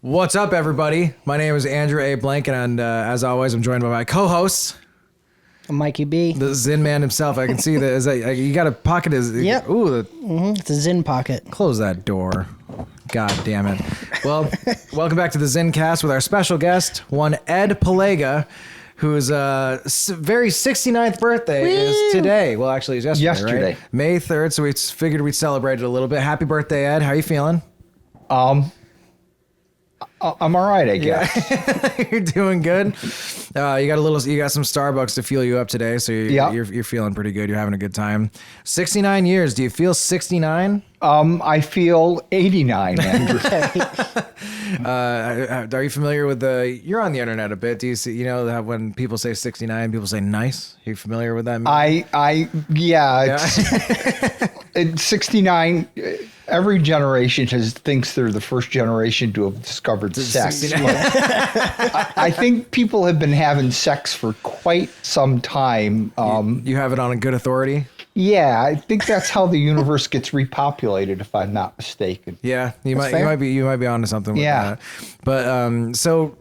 What's up, everybody? My name is Andrew A. Blank, and as always, I'm joined by my co-host, Mikey B. the Zen man himself. I can see that. Is that you got a pocket? Yep. Ooh, It's a Zen pocket. close that door. God damn it. Well, welcome back to the Zencast with our special guest, one Ed Palega, whose very 69th birthday is today. Well, actually, it's yesterday. Right? May 3rd, so we figured we'd celebrate it a little bit. Happy birthday, Ed. How are you feeling? I'm all right, I guess. Yeah. You're doing good. You got some Starbucks to fuel you up today, so you're feeling pretty good. You're having a good time. 69 years. Do you feel 69? I feel 89, Andrew. Are you familiar with you're on the internet a bit. Do you see, how when people say 69, people say nice? Are you familiar with that? It's 69. Every generation thinks they're the first generation to have discovered sex. I think people have been having sex for quite some time. You have it on a good authority? Yeah, I think that's how the universe gets repopulated, if I'm not mistaken. Yeah, you might be onto something with that. But so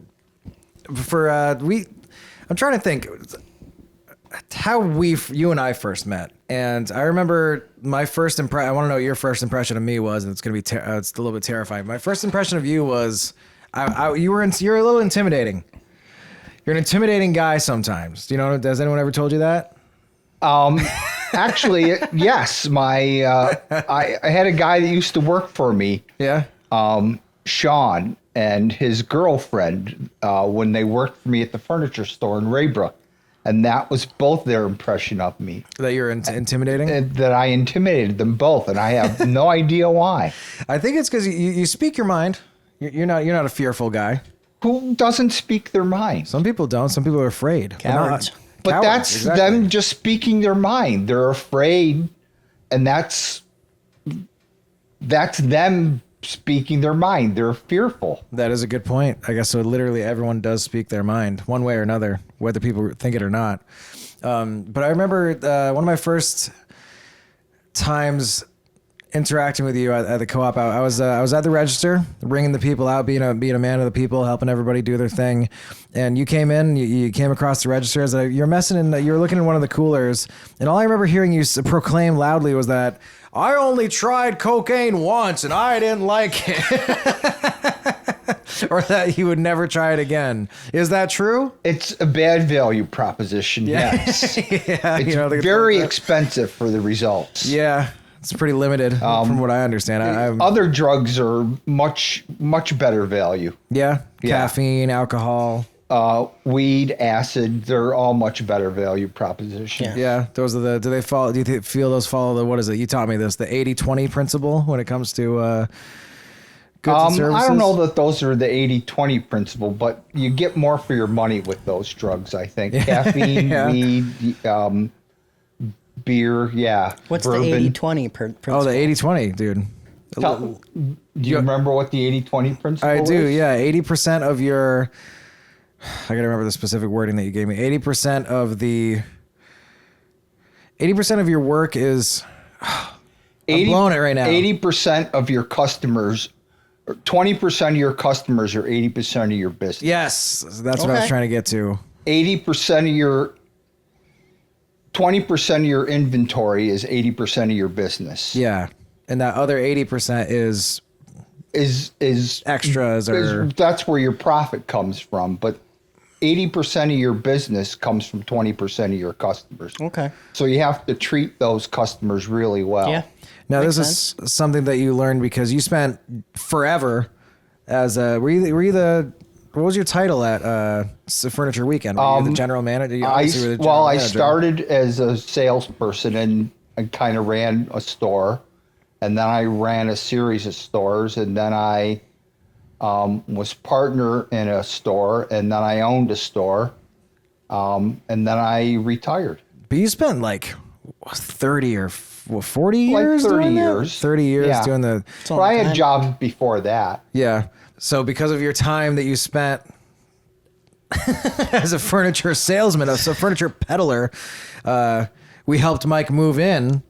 for I'm trying to think how you and I first met. And I remember my first impression. I want to know what your first impression of me was, and it's going to be it's a little bit terrifying. My first impression of you was you're a little intimidating. You're an intimidating guy sometimes. Do you know? Has anyone ever told you that? Actually, yes. I had a guy that used to work for me. Yeah. Sean and his girlfriend when they worked for me at the furniture store in Raybrook. And that was both their impression of me. That you're intimidating? That I intimidated them both, and I have no idea why. I think it's because you speak your mind. You're not a fearful guy. Who doesn't speak their mind? Some people don't. Some people are afraid. Cowards. But that's them just speaking their mind. They're afraid, and that's them speaking their mind. They're fearful. That is a good point. I guess so. Literally, everyone does speak their mind, one way or another, whether people think it or not. But I remember one of my first times interacting with you at the co-op. I was at the register, ringing the people out, being a man of the people, helping everybody do their thing. And you came in, you came across the register as you're looking in one of the coolers, and all I remember hearing you proclaim loudly was that I only tried cocaine once and I didn't like it. Or that you would never try it again. Is that true? It's a bad value proposition. Yeah. Yes. Yeah, it's very expensive for the results. Yeah. It's pretty limited from what I understand. Other drugs are much, much better value. Yeah. Caffeine, alcohol. Weed, acid, they're all much better value propositions. Yeah. Those are do you feel those follow what is it? You taught me this, the 80-20 principle when it comes to goods and services? I don't know that those are the 80-20 principle, but you get more for your money with those drugs, I think. Caffeine, weed, beer, What's bourbon. the 80-20 principle? Oh, the 80-20, dude. Do you remember what the 80-20 principle is? I do, yeah. 80% of your... I gotta remember the specific wording that you gave me. 80% of your work is... I'm blowing it right now. 80% of your customers... 20% of your customers are 80% of your business. Yes, that's what I was trying to get to. 80% of your... 20% of your inventory is 80% of your business. Yeah, and that other 80% is extras, or that's where your profit comes from. But 80% of your business comes from 20% of your customers. Okay. So you have to treat those customers really well. Yeah. Now this is something that you learned because you spent forever as were you the what was your title at Furniture Weekend? Were you the general manager? I started as a salesperson and kind of ran a store, and then I ran a series of stores, and then I was partner in a store, and then I owned a store, and then I retired. But you spent like 30 or 40 years like 30 doing years. That? 30 years doing the... But I had jobs before that. Yeah. So because of your time that you spent as a furniture salesman, as a furniture peddler, we helped Mike move in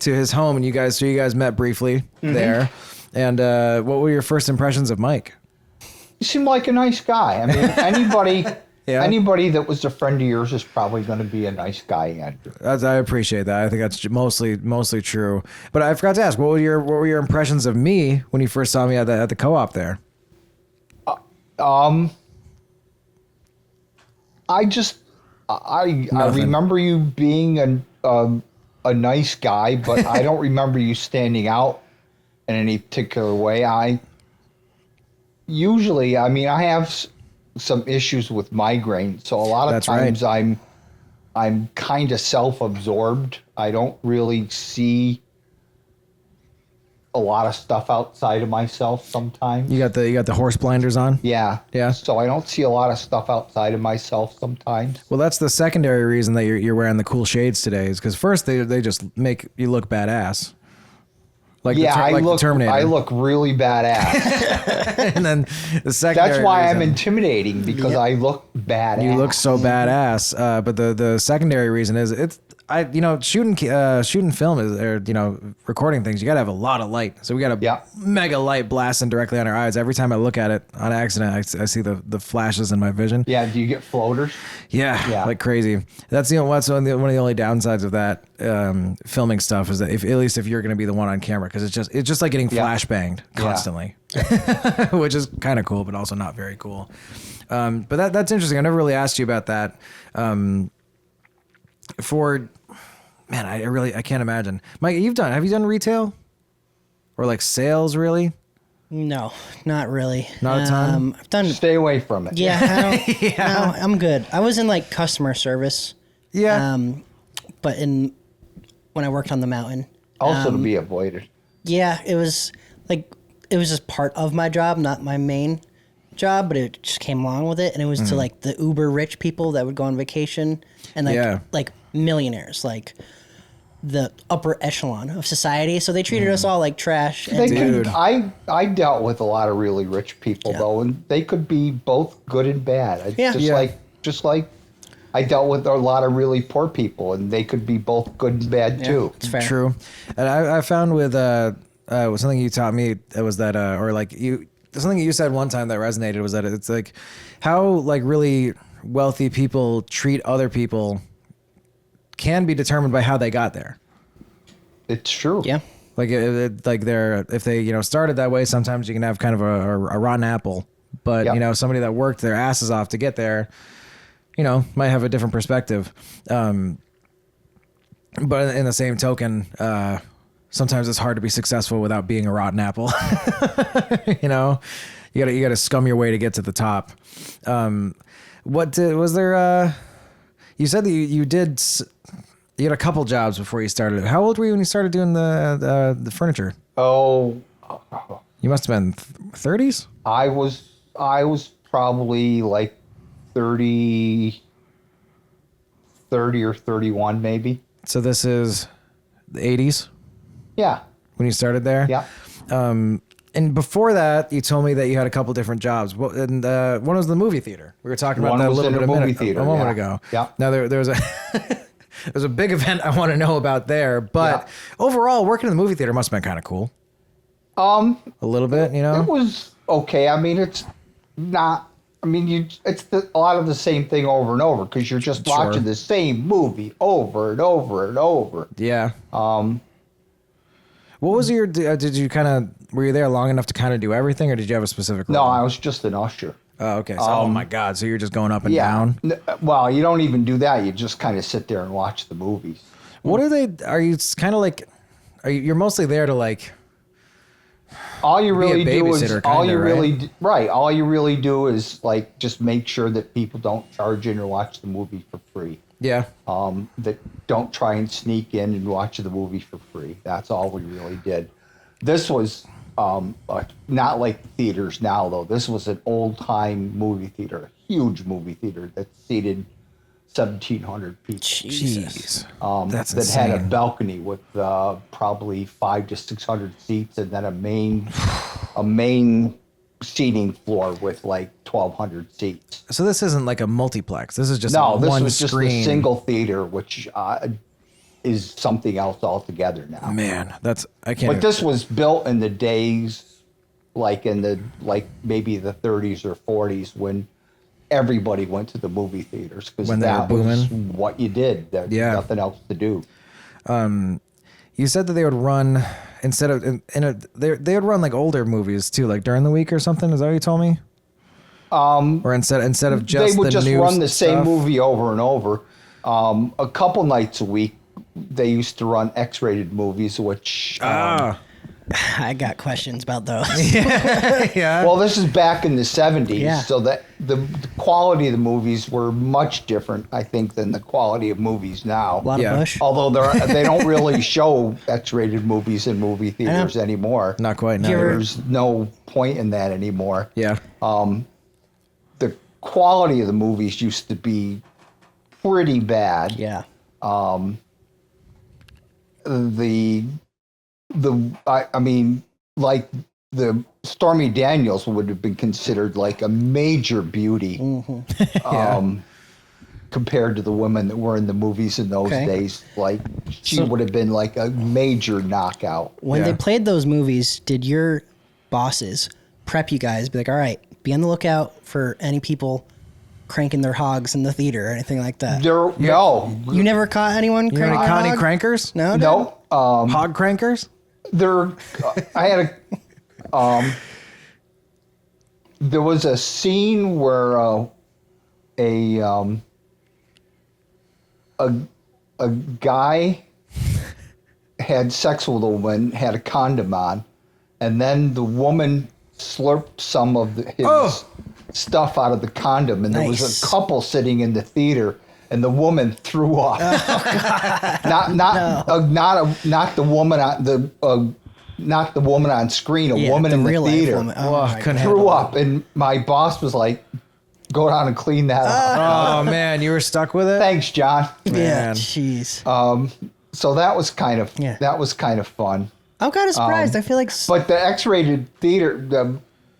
to his home, and you guys met briefly there. And what were your first impressions of Mike? You seem like a nice guy. I mean, anybody Yeah. anybody that was a friend of yours is probably going to be a nice guy, Andrew. I appreciate that. I think that's mostly true. But I forgot to ask, what were your impressions of me when you first saw me at the co-op there? I Nothing. remember you being a nice guy, but I don't remember you standing out in any particular way. I have some issues with migraine, so a lot of That's right. times I'm kind of self-absorbed. I don't really see a lot of stuff outside of myself sometimes. You got the horse blinders on? Yeah. Yeah. So I don't see a lot of stuff outside of myself sometimes. Well, that's the secondary reason that you're wearing the cool shades today is because first they just make you look badass. Like the Terminator. I look really badass. And then the secondary That's why I'm reason- intimidating, because I look badass. You look so badass. But the secondary reason is shooting film recording things. You got to have a lot of light. So we got a mega light blasting directly on our eyes. Every time I look at it on accident, I see the flashes in my vision. Yeah. Do you get floaters? Yeah, like crazy. That's one of the only downsides of that filming stuff is that at least if you're going to be the one on camera, because it's just like getting flashbanged constantly, which is kind of cool, but also not very cool. But that's interesting. I never really asked you about that. I can't imagine. Mike, have you done retail or like sales really? No, not really. Not a ton? I've done. Stay away from it. Yeah, I don't, no, I'm good. I was in like customer service. Yeah. But when I worked on the mountain. Also to be avoided. Yeah, it was just part of my job, not my main job, but it just came along with it, and it was to like the uber rich people that would go on vacation and like millionaires, like the upper echelon of society. So they treated us all like trash. And I dealt with a lot of really rich people though, and they could be both good and bad. Just like I dealt with a lot of really poor people, and they could be both good and bad too. it's fair. True. And I found with something you taught me was that something you said one time that resonated was that it's like how like really wealthy people treat other people can be determined by how they got there. It's true. Yeah. Like if they started that way, sometimes you can have kind of a rotten apple. But somebody that worked their asses off to get there, might have a different perspective. But in the same token, sometimes it's hard to be successful without being a rotten apple. You gotta scum your way to get to the top. Was there? You said that you had a couple jobs before you started. How old were you when you started doing the furniture? Oh, You must have been 30s. I was probably like 30 or 31 maybe. So this is the 80s Yeah. when you started there. Yeah. And before that, you told me that you had a couple different jobs. And one was the movie theater. We were talking about One that a was little in bit a a movie theater, moment yeah. ago. Yeah. Now there was a there's a big event I want to know about there. But overall, working in the movie theater must have been kind of cool. A little bit, It was okay. I mean, it's not. I mean, it's a lot of the same thing over and over because you're just watching the same movie over and over and over. Yeah. What was your? Were you there long enough to kind of do everything, or did you have a specific role? No, I was just an usher. Oh, okay. So, oh my God. So you're just going up and down? Well, you don't even do that. You just kind of sit there and watch the movies. What are they? Are you kind of like? You're mostly there to like. All you really do is all you really right? do is like just make sure that people don't charge in or watch the movie for free. Yeah. That don't try and sneak in and watch the movie for free. That's all we really did. This was not like theaters now though. This was an old time movie theater, a huge movie theater that seated 1,700 people. Jesus. That's that insane. had a balcony with probably 500 to 600 seats, and then a main seating floor with like 1,200 seats. So this isn't like a multiplex. This is just This one was just screen. a single theater, which is something else altogether now. Man, I can't. But this was built in the days like in the maybe the 30s or 40s when everybody went to the movie theaters because that was what you did. There's nothing else to do. You said that they would run instead of they would run like older movies too, like during the week or something. Is that what you told me? Or instead of just they would just run the same stuff? movie over and over. A couple nights a week, they used to run X-rated movies, which I got questions about those. Yeah. well, this is back in the 70s, so that the quality of the movies were much different, I think, than the quality of movies now. A lot of Bush. Although they don't really show X-rated movies in movie theaters anymore. Not quite. No. There's no point in that anymore. Yeah. The quality of the movies used to be pretty bad. Yeah. I mean, like the Stormy Daniels would have been considered like a major beauty compared to the women that were in the movies in those days. Like she would have been like a major knockout. When they played those movies, did your bosses prep you guys? Be like, all right, be on the lookout for any people cranking their hogs in the theater or anything like that. No. You never caught anyone You know cranking any their Connie hog? Crankers? No. No. Hog crankers? There was a scene where a guy had sex with a woman, had a condom on, and then the woman slurped some of his stuff out of the condom, and there was a couple sitting in the theater, and the woman threw up. Not the woman on not the woman on screen, a woman in the theater threw up, and my boss was like, "Go down and clean that up." Oh man, you were stuck with it. Thanks, John. Yeah, jeez. So that was kind of fun. I'm kind of surprised. I feel like, But the X-rated theater,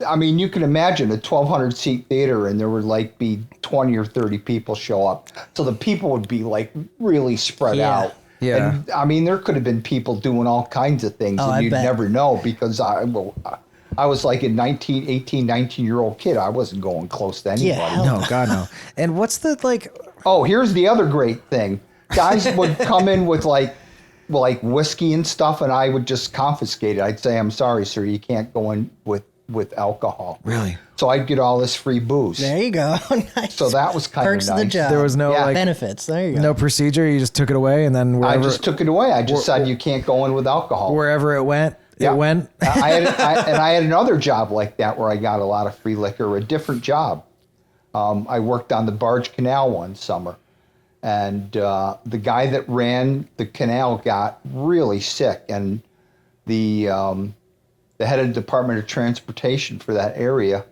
I mean, you can imagine a 1,200 seat theater, and there would like be 20 or 30 people show up. So the people would be like really spread out. Yeah. And I mean, there could have been people doing all kinds of things, and you'd never know because I was like a 18, 19-year-old kid. I wasn't going close to anybody. Yeah, No, God no. And what's the like? Oh, here's the other great thing. Guys would come in with like whiskey and stuff, and I would just confiscate it. I'd say, "I'm sorry, sir, you can't go in with alcohol." Really? So I'd get all this free booze. there you go. Nice. So that was kind Perks of of nice. the job. There was no like benefits. There you go. no procedure. You just took it away, and then I just took it away. I just said you can't go in with alcohol. wherever it went, Yeah. it went. I had another job like that where I got a lot of free liquor. A different job. I worked on the barge canal one summer, and the guy that ran the canal got really sick, and the head of the Department of Transportation for that area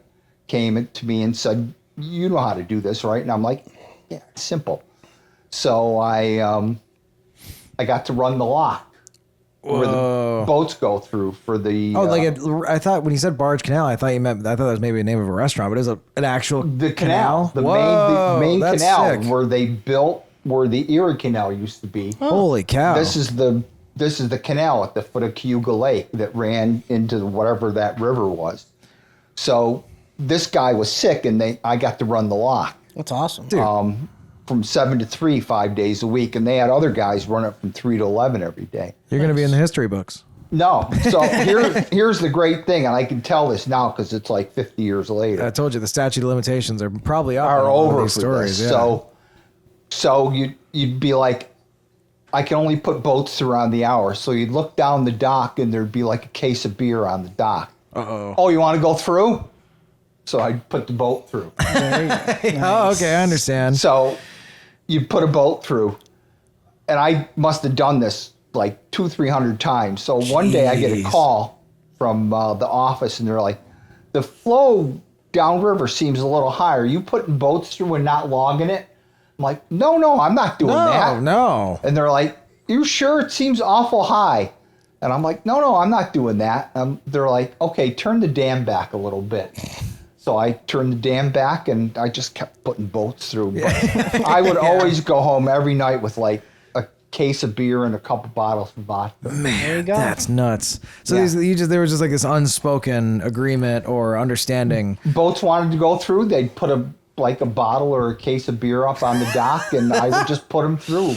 came to me and said, "You know how to do this, right?" And I'm like, "Yeah, it's simple." So I got to run the lock where the boats go through for the. I thought when you said barge canal, I thought that was maybe the name of a restaurant, but it was an actual the canal, the main that's canal sick. where they built where the Erie Canal used to be. Holy cow! This is the canal at the foot of Cayuga Lake that ran into whatever that river was. So this guy was sick, and I got to run the lock. That's awesome. From 7 to 3, 5 days a week, and they had other guys run it from 3 to 11 every day. You're going to be in the history books. No, so here's the great thing, and I can tell this now because it's like 50 years later. I told you the statute of limitations are probably up. Are on all over these for stories. this. Yeah. So you'd be like, I can only put boats through on the hour. So you'd look down the dock, and there'd be like a case of beer on the dock. Oh, you want to go through? So I'd put the boat through. Oh, okay, I understand. So you put a boat through, and I must have done this like 200-300 times. So one day I get a call from the office, and they're like, "The flow downriver seems a little higher. Are you putting boats through and not logging it?" I'm like, no, I'm not doing that. No. And they're like, "You sure? It seems awful high." And I'm like, no, I'm not doing that. They're like, "Okay, turn the dam back a little bit." So I turned the dam back, and I just kept putting boats through. But I would always go home every night with like case of beer and a couple bottles of vodka. Man, that's nuts. So there was just like this unspoken agreement or understanding. Boats wanted to go through. They'd put a bottle or a case of beer up on the dock, and I would just put them through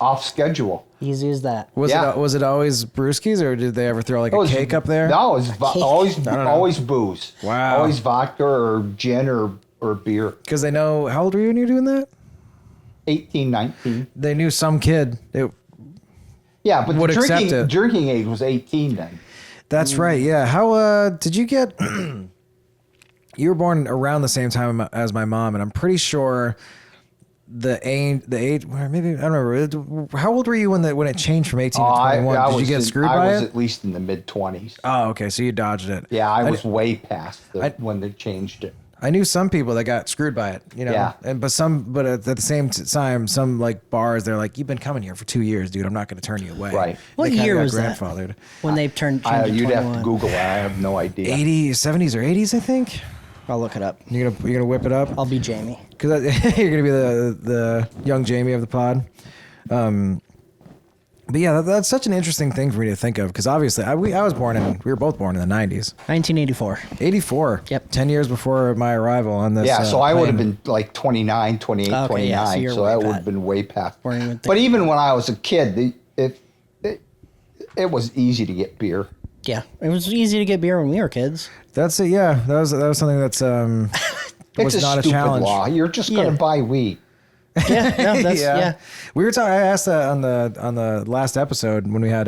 off schedule. Easy as that. Was it always brewskis, or did they ever throw like a cake up there? No, it was always booze. Wow. Always vodka or gin or beer. Because they know, how old were you when you were doing that? 18, 19. They knew some kid. Yeah, but would accept the it. drinking age was 18 then. That's right. Yeah. How did you get? You were born around the same time as my mom, and I'm pretty sure the age. Maybe I don't remember. How old were you when it changed from 18 to 21? Did you get screwed by it? I was at least in the mid-20s. Oh, okay. So you dodged it. Yeah, I was way past when they changed it. I knew some people that got screwed by it, you know. Yeah. But at the same time, some like bars, they're like, "You've been coming here for 2 years, dude. I'm not going to turn you away." Right. What year was grandfathered. that? When they turned to You'd 21. have to Google it. I have no idea. 80s, 70s, or 80s, I think. I'll look it up. You're gonna whip it up. I'll be Jamie. Because you're gonna be the young Jamie of the pod. But yeah, that's such an interesting thing for me to think of, because obviously we were both born in the 90s. 1984. 84. Yep. 10 years before my arrival on this. Yeah, so I would have plane. been like 29, 28, Okay, 29. yeah, so you're so way that would past. have been way past. Weren't even But thinking. even when I was a kid, it was easy to get beer. Yeah, it was easy to get beer when we were kids. That's it. Yeah, that was something that's It's was not a a stupid challenge. law. You're just going to Yeah. buy wheat. Yeah, no, that's yeah. We were talking. I asked that on the last episode when we had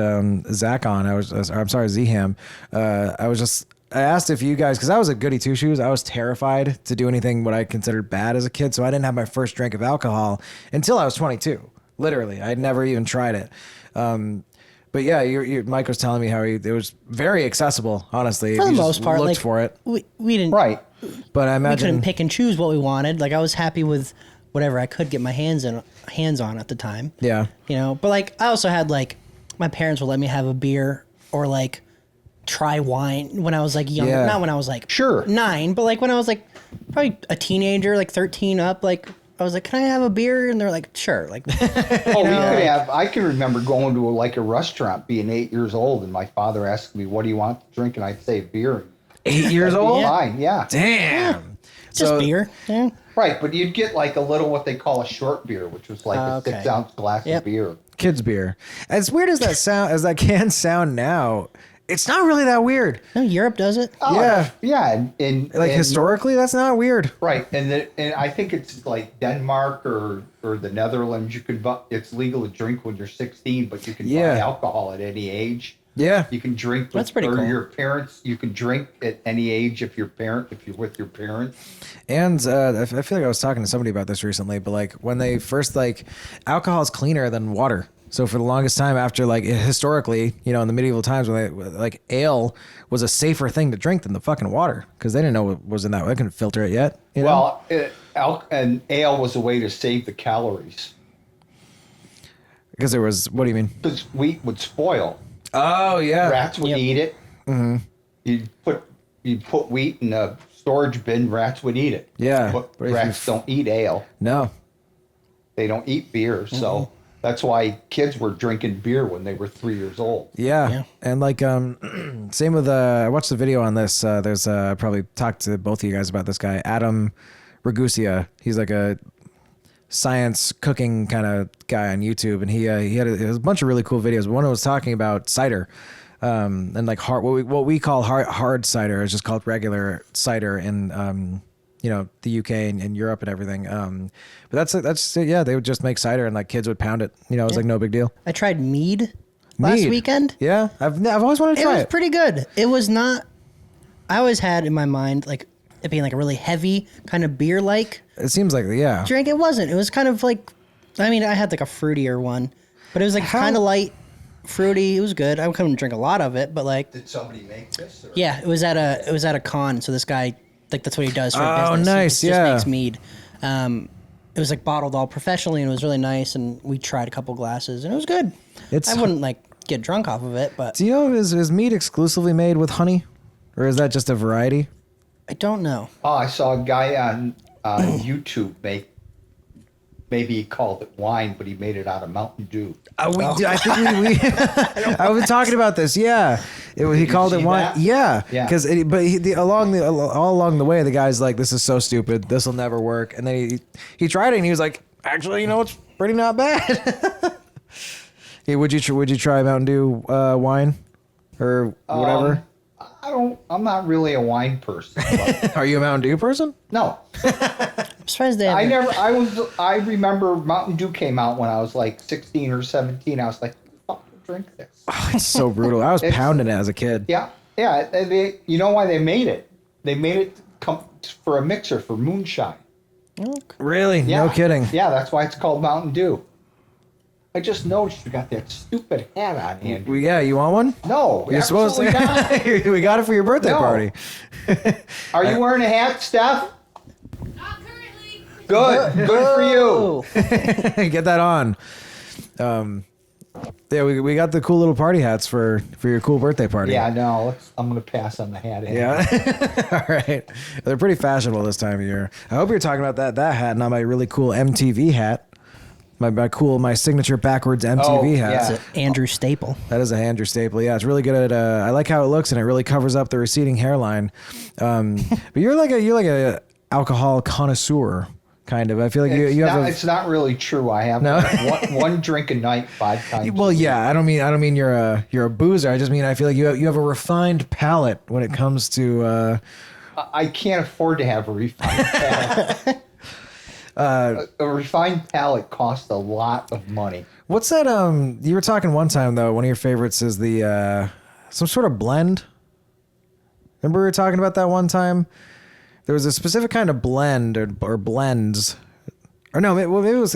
Zach on. I'm sorry, Zham. I asked if you guys, because I was a goody two shoes. I was terrified to do anything what I considered bad as a kid, so I didn't have my first drink of alcohol until I was 22. Literally, I'd never even tried it. But yeah, Mike was telling me how it was very accessible. Honestly, For if the you most just part, looked like for it. we didn't Right. But I we imagine couldn't pick and choose what we wanted. Like I was happy with whatever I could get my hands on at the time. Yeah. You know, but like I also had like my parents would let me have a beer or like try wine when I was like younger. Yeah. Not when I was like Sure. 9, but like when I was like probably a teenager, like 13 up, like I was like, "Can I have a beer?" And they're like, "Sure." Like I can remember going to a restaurant, being 8 years old, and my father asked me, "What do you want to drink?" And I'd say beer. 8 years old. Fine, yeah. Damn. just beer. Yeah. Right, but you'd get like a little what they call a short beer, which was like a Okay. 6-ounce glass Yep. of beer. Kids beer. As weird as that can sound now, it's not really that weird. No, Europe does it. Oh, yeah, and Like historically, that's not weird. right, and I think it's like Denmark or the Netherlands. You could it's legal to drink when you're 16, but you can buy alcohol at any age. Yeah. You can drink. That's pretty cool. Your parents. You can drink at any age if you're with your parents. And I feel like I was talking to somebody about this recently, but like when they first alcohol is cleaner than water. So for the longest time after historically, you know, in the medieval times when ale was a safer thing to drink than the fucking water because they didn't know what was in that. They couldn't filter it yet. You know? Well, and ale was a way to save the calories Because there was, what do you mean? because wheat would spoil. Oh yeah. Rats would eat it. Mm-hmm. You'd put wheat in a storage bin. Rats would eat it. Yeah. But But if rats don't eat ale. No. They don't eat beer. So that's why kids were drinking beer when they were 3 years old. Yeah. And same with, I watched the video on this. There's, probably talked to both of you guys about this guy, Adam Ragusa. He's like a science cooking kind of guy on YouTube. And he had a bunch of really cool videos. One was talking about cider. And like what we call hard cider is just called regular cider in, you know, the UK and Europe and everything. But that's yeah, they would just make cider and like kids would pound it. You know, it was like no big deal. I tried mead last weekend. Yeah, I've always wanted to try it. It was pretty good. It was not. I always had in my mind like it being like a really heavy kind of beer like It seems like drink. It wasn't. It was kind of like, I mean, I had like a fruitier one, but it was like kind of light, fruity. It was good. I couldn't drink a lot of it, but like, Did somebody make this? Or? yeah, it was at a con. So this guy, like, that's what he does for Oh, business. nice, He yeah. just makes mead. It was like bottled all professionally, and it was really nice. And we tried a couple glasses, and it was good. I wouldn't like get drunk off of it, but Do you know is mead exclusively made with honey, or is that just a variety? I don't know. Oh, I saw a guy on YouTube maybe he called it wine, but he made it out of Mountain Dew. I think we I was talking about this. Yeah, he called it wine. That? Yeah, Yeah. because all along the way, the guy's like, "This is so stupid. This will never work." And then he tried it, and he was like, "Actually, it's pretty not bad." Hey, would you try Mountain Dew wine or whatever? I'm not really a wine person. But Are you a Mountain Dew person? no. I'm surprised they I remember Mountain Dew came out when I was like 16 or 17. I was like, fuck, drink this. Oh, it's so brutal. I was pounding it as a kid. Yeah. You know why they made it? They made it for a mixer for moonshine. Really? Yeah. No kidding. Yeah, that's why it's called Mountain Dew. I just noticed you got that stupid hat on, Andrew. Yeah, you want one? No, You're supposed to. not. We got it for your birthday No. party. Are you wearing a hat, Steph? Not currently. Good for you. Get that on. Yeah, we got the cool little party hats for your cool birthday party. Yeah, no, I'm gonna pass on the hat. Yeah. All right. They're pretty fashionable this time of year. I hope you're talking about that hat, not my really cool MTV hat. My signature backwards MTV hat. yeah. It's an Andrew staple. That is a Andrew staple. Yeah, it's really good at. I like how it looks, and it really covers up the receding hairline. But you're like a alcohol connoisseur, kind of. I feel like you have. It's not really true. I have one drink a night 5 times. Well, yeah. I don't mean you're a boozer. I just mean I feel like you have a refined palate when it comes to. I can't afford to have a refined palate. A refined palate costs a lot of money. What's that? You were talking one time though. One of your favorites is the some sort of blend. Remember we were talking about that one time? There was a specific kind of blend or blends, or no? Maybe it was.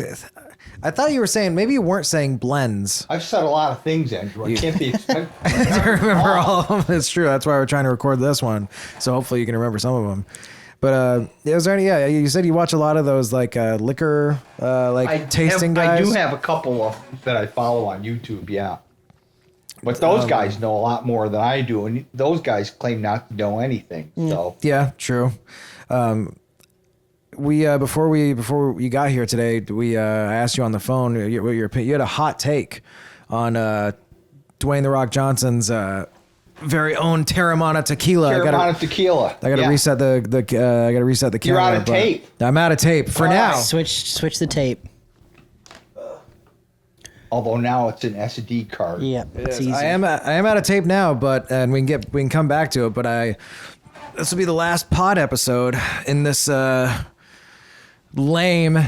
I thought you were saying maybe you weren't saying blends. I've said a lot of things, Andrew. I can't be expected I remember all of them. It's true. That's why we're trying to record this one. So hopefully you can remember some of them. But is there any? Yeah, you said you watch a lot of those like liquor tasting guys. I do have a couple of that I follow on YouTube. Yeah, but those guys know a lot more than I do, and those guys claim not to know anything. So yeah, true. We before you got here today, I asked you on the phone. You had a hot take on Dwayne "The Rock" Johnson's very own Terramana tequila. Tequila. I gotta reset the I gotta reset the camera. You're out of tape. I'm out of tape for now. Switch the tape. Although now it's an SD card. Yeah, it's easy. I am out of tape now, but and we can come back to it. But this will be the last pod episode in this lame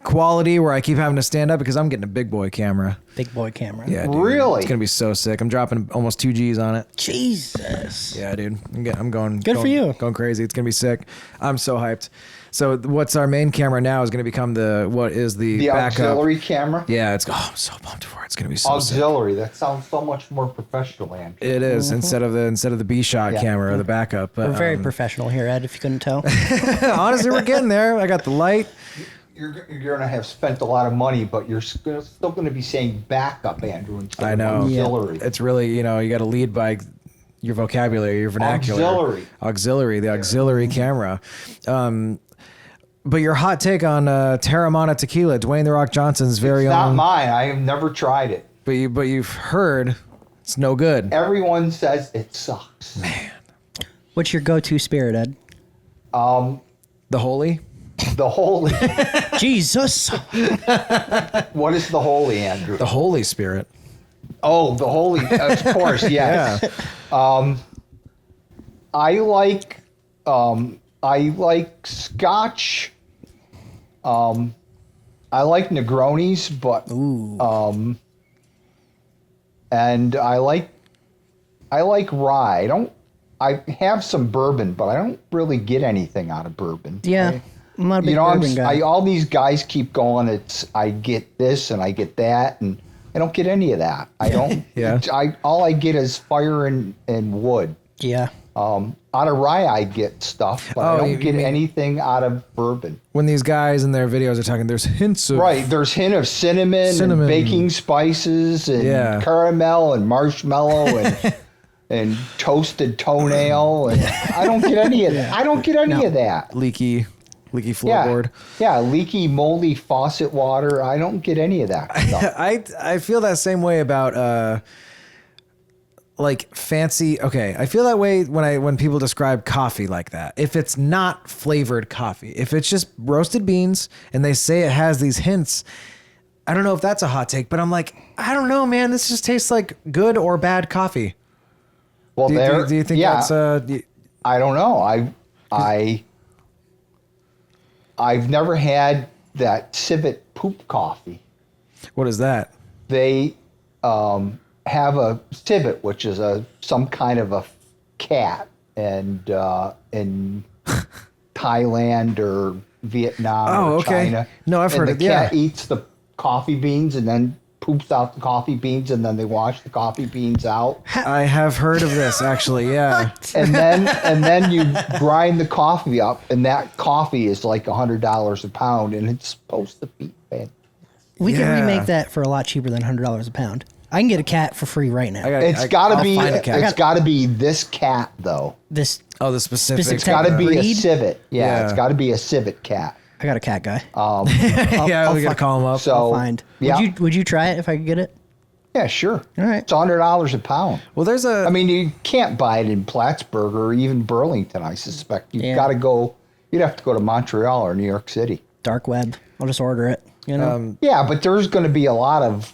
quality where I keep having to stand up because I'm getting a big boy camera. Big boy camera. Yeah, dude. Really? It's gonna be so sick. I'm dropping almost 2 G's on it. Jesus. Yeah, dude. I'm going. Good for you. Going crazy. It's gonna be sick. I'm so hyped. So what's our main camera now is gonna become the backup auxiliary camera. Yeah, I'm so pumped for it. It's gonna be so sick. Auxiliary. That sounds so much more professional, Andrew. It is instead of the B shot camera or the backup. We're very professional here, Ed, if you couldn't tell. Honestly, we're getting there. I got the light. You're going to have spent a lot of money, but you're still going to be saying backup, Andrew, instead I know. of auxiliary. It's really, you got to lead by your vocabulary, your vernacular. Auxiliary. The auxiliary camera. But your hot take on Terramana tequila, Dwayne "The Rock" Johnson's very It's not own. mine. I have never tried it. But you've heard it's no good. Everyone says it sucks. Man. What's your go-to spirit, Ed? The holy? The holy. Jesus. What is the holy, Andrew? The Holy Spirit. Oh, the holy. Of course, yes. Yeah. I like Scotch. I like Negronis, but and I like rye. I have some bourbon, but I don't really get anything out of bourbon. Yeah. I'm not a big bourbon guy. All these guys keep going. I get this and I get that, and I don't get any of that. I don't. Yeah. All I get is fire and wood. Yeah. Out of rye, I get stuff, but I don't get anything out of bourbon. When these guys in their videos are talking, there's hints of There's hint of cinnamon. And baking spices and caramel and marshmallow and toasted toenail, and I don't get any of that. I don't get any of that. leaky leaky floorboard. Yeah, leaky, moldy faucet water. I don't get any of that stuff. I feel that same way about like fancy. Okay, I feel that way when people describe coffee like that. If it's not flavored coffee, if it's just roasted beans and they say it has these hints, I don't know if that's a hot take, but I'm like, I don't know, man. This just tastes like good or bad coffee. Well, do you think that's I don't know. I've never had that civet poop coffee. What is that? They have a civet, which is some kind of a cat, and in Thailand or Vietnam or China. No, I've heard the of it. Yeah. cat eats the coffee beans and then poops out the coffee beans, and then they wash the coffee beans out. I have heard of this actually. Yeah. And then you grind the coffee up, and that coffee is like $100 a pound, and it's supposed to be bad. We can remake that for a lot cheaper than $100 a pound. I can get a cat for free right now. It's got to be this cat though. the specific. It's got to be a breed? civet. Yeah, it's got to be a civet cat. I got a cat guy. Yeah, we gotta call him up. So I'll find. yeah, Would you try it if I could get it? yeah, sure. All right. It's $100 a pound. Well, there's a. I mean, you can't buy it in Plattsburgh or even Burlington. I suspect you've got to go. You'd have to go to Montreal or New York City. Dark web. I'll just order it. You know. Yeah, but there's going to be a lot of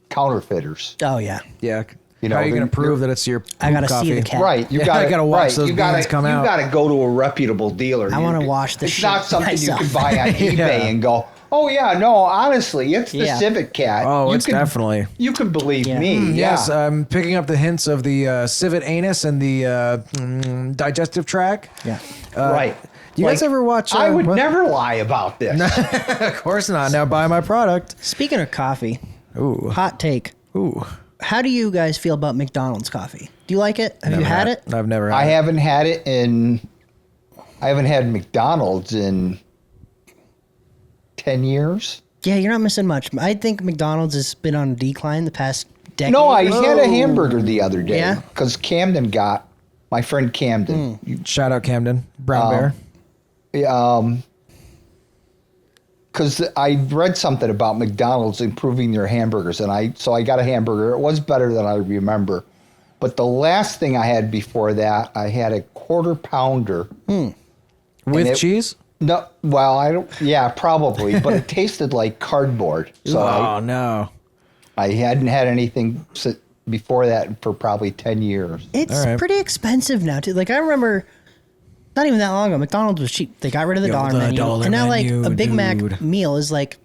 counterfeiters. Oh yeah. Yeah. You know, how are you going to prove that it's your poop I gotta coffee? see the cat. Right, you Yeah, got I gotta watch those beans come out. You got to go to a reputable dealer. I wanna wash the It's shit not something myself. you can buy on eBay Yeah. and go, oh yeah, no, honestly, it's the Yeah. civet cat. Oh, You it's can- definitely. You can believe Yeah. me. Yes, yeah. I'm picking up the hints of the civet anus and the digestive tract. Yeah. Right. You guys ever watch? I would what? never lie about this. Of course not. Now buy my product. Speaking of coffee, Ooh. hot take. Ooh. How do you guys feel about McDonald's coffee? Do you like it? Have you had it? I've never had I it. haven't had it in. I haven't had McDonald's in 10 years. Yeah, you're not missing much. I think McDonald's has been on a decline the past decade. No, I had a hamburger the other day. Yeah? Because my friend Camden. Shout out Camden. Brown Bear. Because I read something about McDonald's improving their hamburgers, and I got a hamburger. It was better than I remember. But the last thing I had before that, I had a quarter pounder. With cheese? No, well, I don't. Yeah, probably, but it tasted like cardboard. So Oh, no. I hadn't had anything before that for probably 10 years. It's All right. pretty expensive now, too. Like, I remember not even that long ago, McDonald's was cheap. They got rid of the dollar the menu. dollar And now, menu, like, a Big Mac dude. meal is like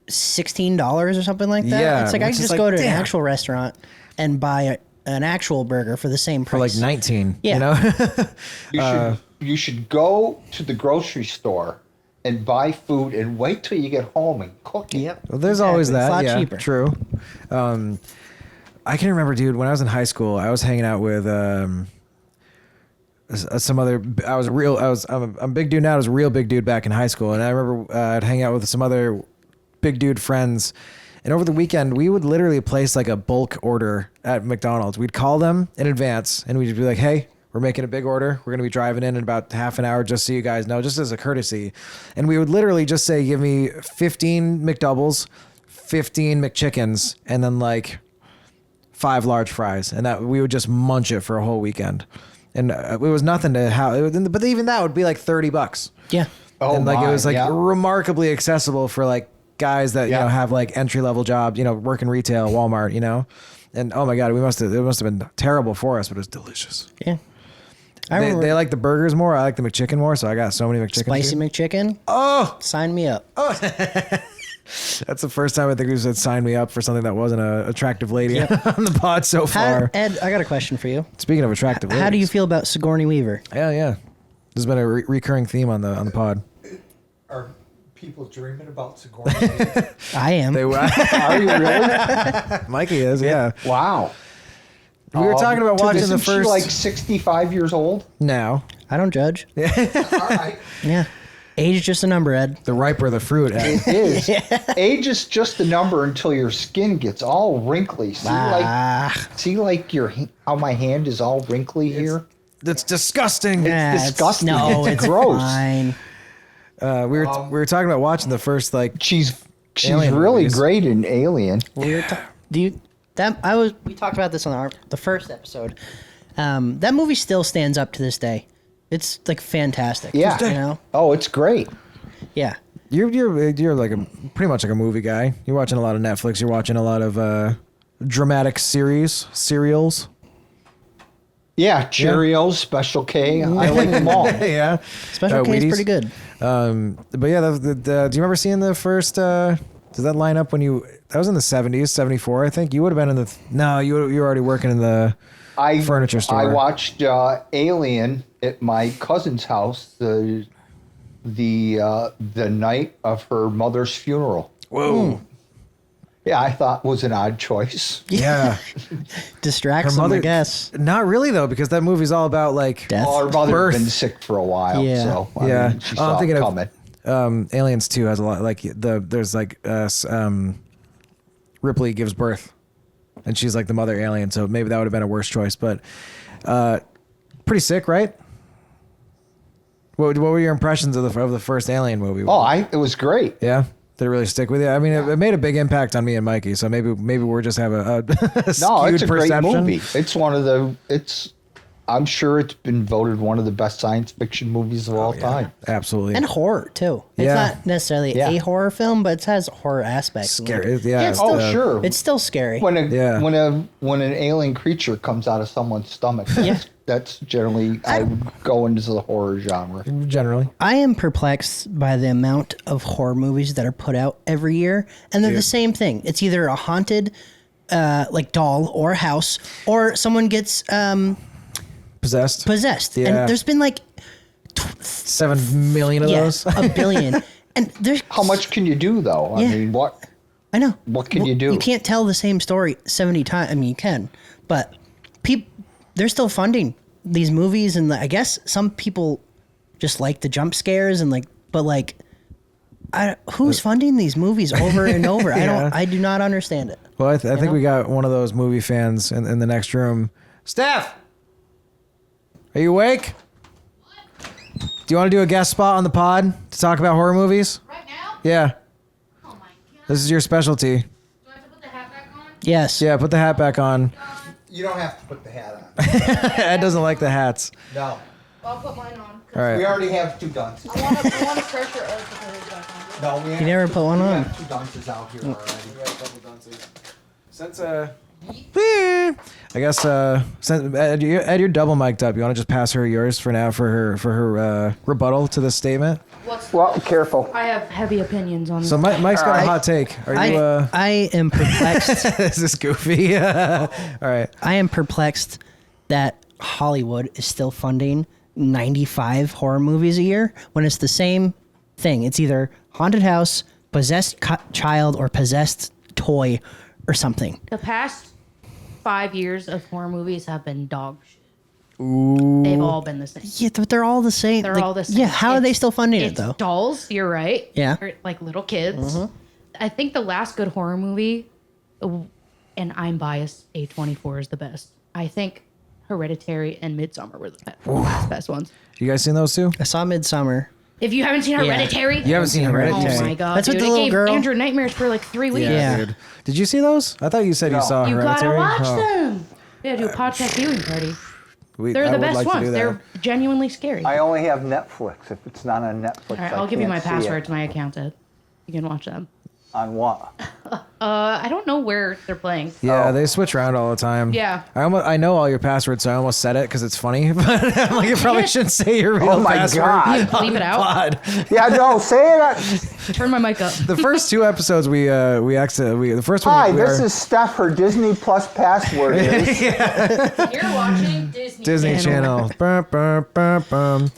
$16 or something like that. Yeah, It's like I which could is just like, go to damn. an actual restaurant and buy an actual burger for the same For like price. 19. Yeah. You know? You should go to the grocery store and buy food and wait till you get home and cook it. Yep. Well, there's always Exactly. that. It's a lot Yeah, cheaper. true. I can remember, dude, when I was in high school, I was hanging out with some other. I'm a big dude now. I was a real big dude back in high school, and I remember I'd hang out with some other big dude friends. And over the weekend, we would literally place like a bulk order at McDonald's. We'd call them in advance, and we'd be like, "Hey, we're making a big order. We're going to be driving in about half an hour, just so you guys know, just as a courtesy." And we would literally just say, "Give me 15 McDoubles, 15 McChickens, and then like 5 large fries," and that we would just munch it for a whole weekend. And it was nothing to how, but even that would be like $30. Yeah. Oh, And like it was like yeah. remarkably accessible for like guys that you know have like entry level jobs, you know, work in retail, Walmart, you know. And oh my god, it must have been terrible for us, but it was delicious. Yeah. I remember They like the burgers more. I like the McChicken more, so I got so many McChickens. spicy dude. McChicken. Oh, Sign me up. that's the first time I think we said sign me up for something that wasn't an attractive lady on the pod so far. Ed, I got a question for you. Speaking of attractive ladies, How do you feel about Sigourney Weaver? Yeah. There's been a recurring theme on the pod. Are people dreaming about Sigourney Weaver? I am. They were. Are you really? Mikey is, yeah. Wow. We were talking about watching the Isn't she first. like 65 years old? now, I don't judge. All right. Yeah. Age is just a number, Ed. the riper the fruit. It is. Age is just a number until your skin gets all wrinkly. See, like Ah. how my hand is all wrinkly here. That's disgusting. Yeah, disgusting. No, it's gross. fine. We were talking about watching the first like She's Alien really movies. great in Alien. We talked about this on the first episode. That movie still stands up to this day. It's like fantastic. Yeah. You know? Oh, it's great. Yeah. You're like pretty much like a movie guy. You're watching a lot of Netflix. You're watching a lot of dramatic serials. Yeah, Cheerios, Special K. I like them all. Yeah, Special K is Wheaties. pretty good. But yeah, do you remember seeing the first? Does that line up when you? That was in the 70s, 74, I think. You would have been in the. No, you were already working in the furniture store. I watched Alien at my cousin's house the night of her mother's funeral. Whoa. Yeah, I thought was an odd choice. Yeah. Distracts them, I guess. Not really though, because that movie's all about like Death. Well, her mother Birth. had been sick for a while, Yeah. so I Yeah. mean, she saw it coming. Aliens 2 has a lot like there's like Ripley gives birth, and she's like the mother alien. So maybe that would have been a worse choice, but pretty sick, right? What were your impressions of the first Alien movie? It was great. Yeah. Did it really stick with you? I mean, it made a big impact on me and Mikey, so maybe we're just have a No, it's a skewed great perception. movie. I'm sure it's been voted one of the best science fiction movies of all time. Absolutely. And horror, too. It's Yeah. not necessarily a horror film, but it has horror aspects. Scary. Like, Yeah. it's Oh, still, sure. It's still scary. When Yeah. when an alien creature comes out of someone's stomach, that's generally I would go into the horror genre. Generally. I am perplexed by the amount of horror movies that are put out every year, and they're the same thing. It's either a haunted, like doll or house, or someone gets Possessed. Yeah. And there's been like 7 million of those. a billion. And there's How much can you do though? I Yeah. mean, what? I know. What can you do? You can't tell the same story 70 times. I mean, you can, but they're still funding these movies, and I guess some people just like the jump scares and who's funding these movies over and over? I do not understand it. Well, I think we got one of those movie fans in the next room. Steph, are you awake? Do you want to do a guest spot on the pod to talk about horror movies? Right now? Yeah, Oh my god. this is your specialty. Do I have to put the hat back on? Yes. Yeah, put the hat back on. You don't have to put the hat on. Ed doesn't like the hats. No. Well, I'll put mine on. All right. We already have two dunces. I want to pressure Ed to put his back on. No, we never put one we on. have two dunces out here already. Since I guess since Ed, you're double mic'd up. You want to just pass her yours for now for her rebuttal to this statement? Well, careful. I have heavy opinions on So Mike's got a hot take. Are you? I am perplexed. Is this goofy? All right. I am perplexed that Hollywood is still funding 95 horror movies a year when it's the same thing. It's either haunted house, possessed child, or possessed toy or something. The past 5 years of horror movies have been dog shit. Ooh. They've all been the same. Yeah, but they're all the same. They're all the same. Yeah, how are they still funding it It's though? dolls, you're right. Yeah. Or, like little kids. I think the last good horror movie, and I'm biased, A24 is the best. I think Hereditary and Midsommar were the best ones. You guys seen those two? I saw Midsummer. If you haven't seen Hereditary, You haven't seen Hereditary? Oh my god, That's with dude, the it little gave girl. Andrew nightmares for like 3 weeks. Yeah. Dude. Did you see those? I thought you said you saw You gotta Hereditary. watch Oh. them. Yeah, do a podcast viewing party. I They're the would best like to do ones. that. They're genuinely scary. I only have Netflix. If it's not on Netflix, All right, I'll give you my password to my account, Ed. You can watch them. On what? I don't know where they're playing. Yeah, Oh. they switch around all the time. Yeah. I know all your passwords, so I almost said it because it's funny. But I'm like, you probably shouldn't say your real Oh my password. God. on Leave it the out. pod. Yeah, no, say it. Turn my mic up. The first two episodes the first one. Hi, this is Steph. Her Disney Plus password is. You're watching Disney. Disney Channel. Bum, bum, bum, bum.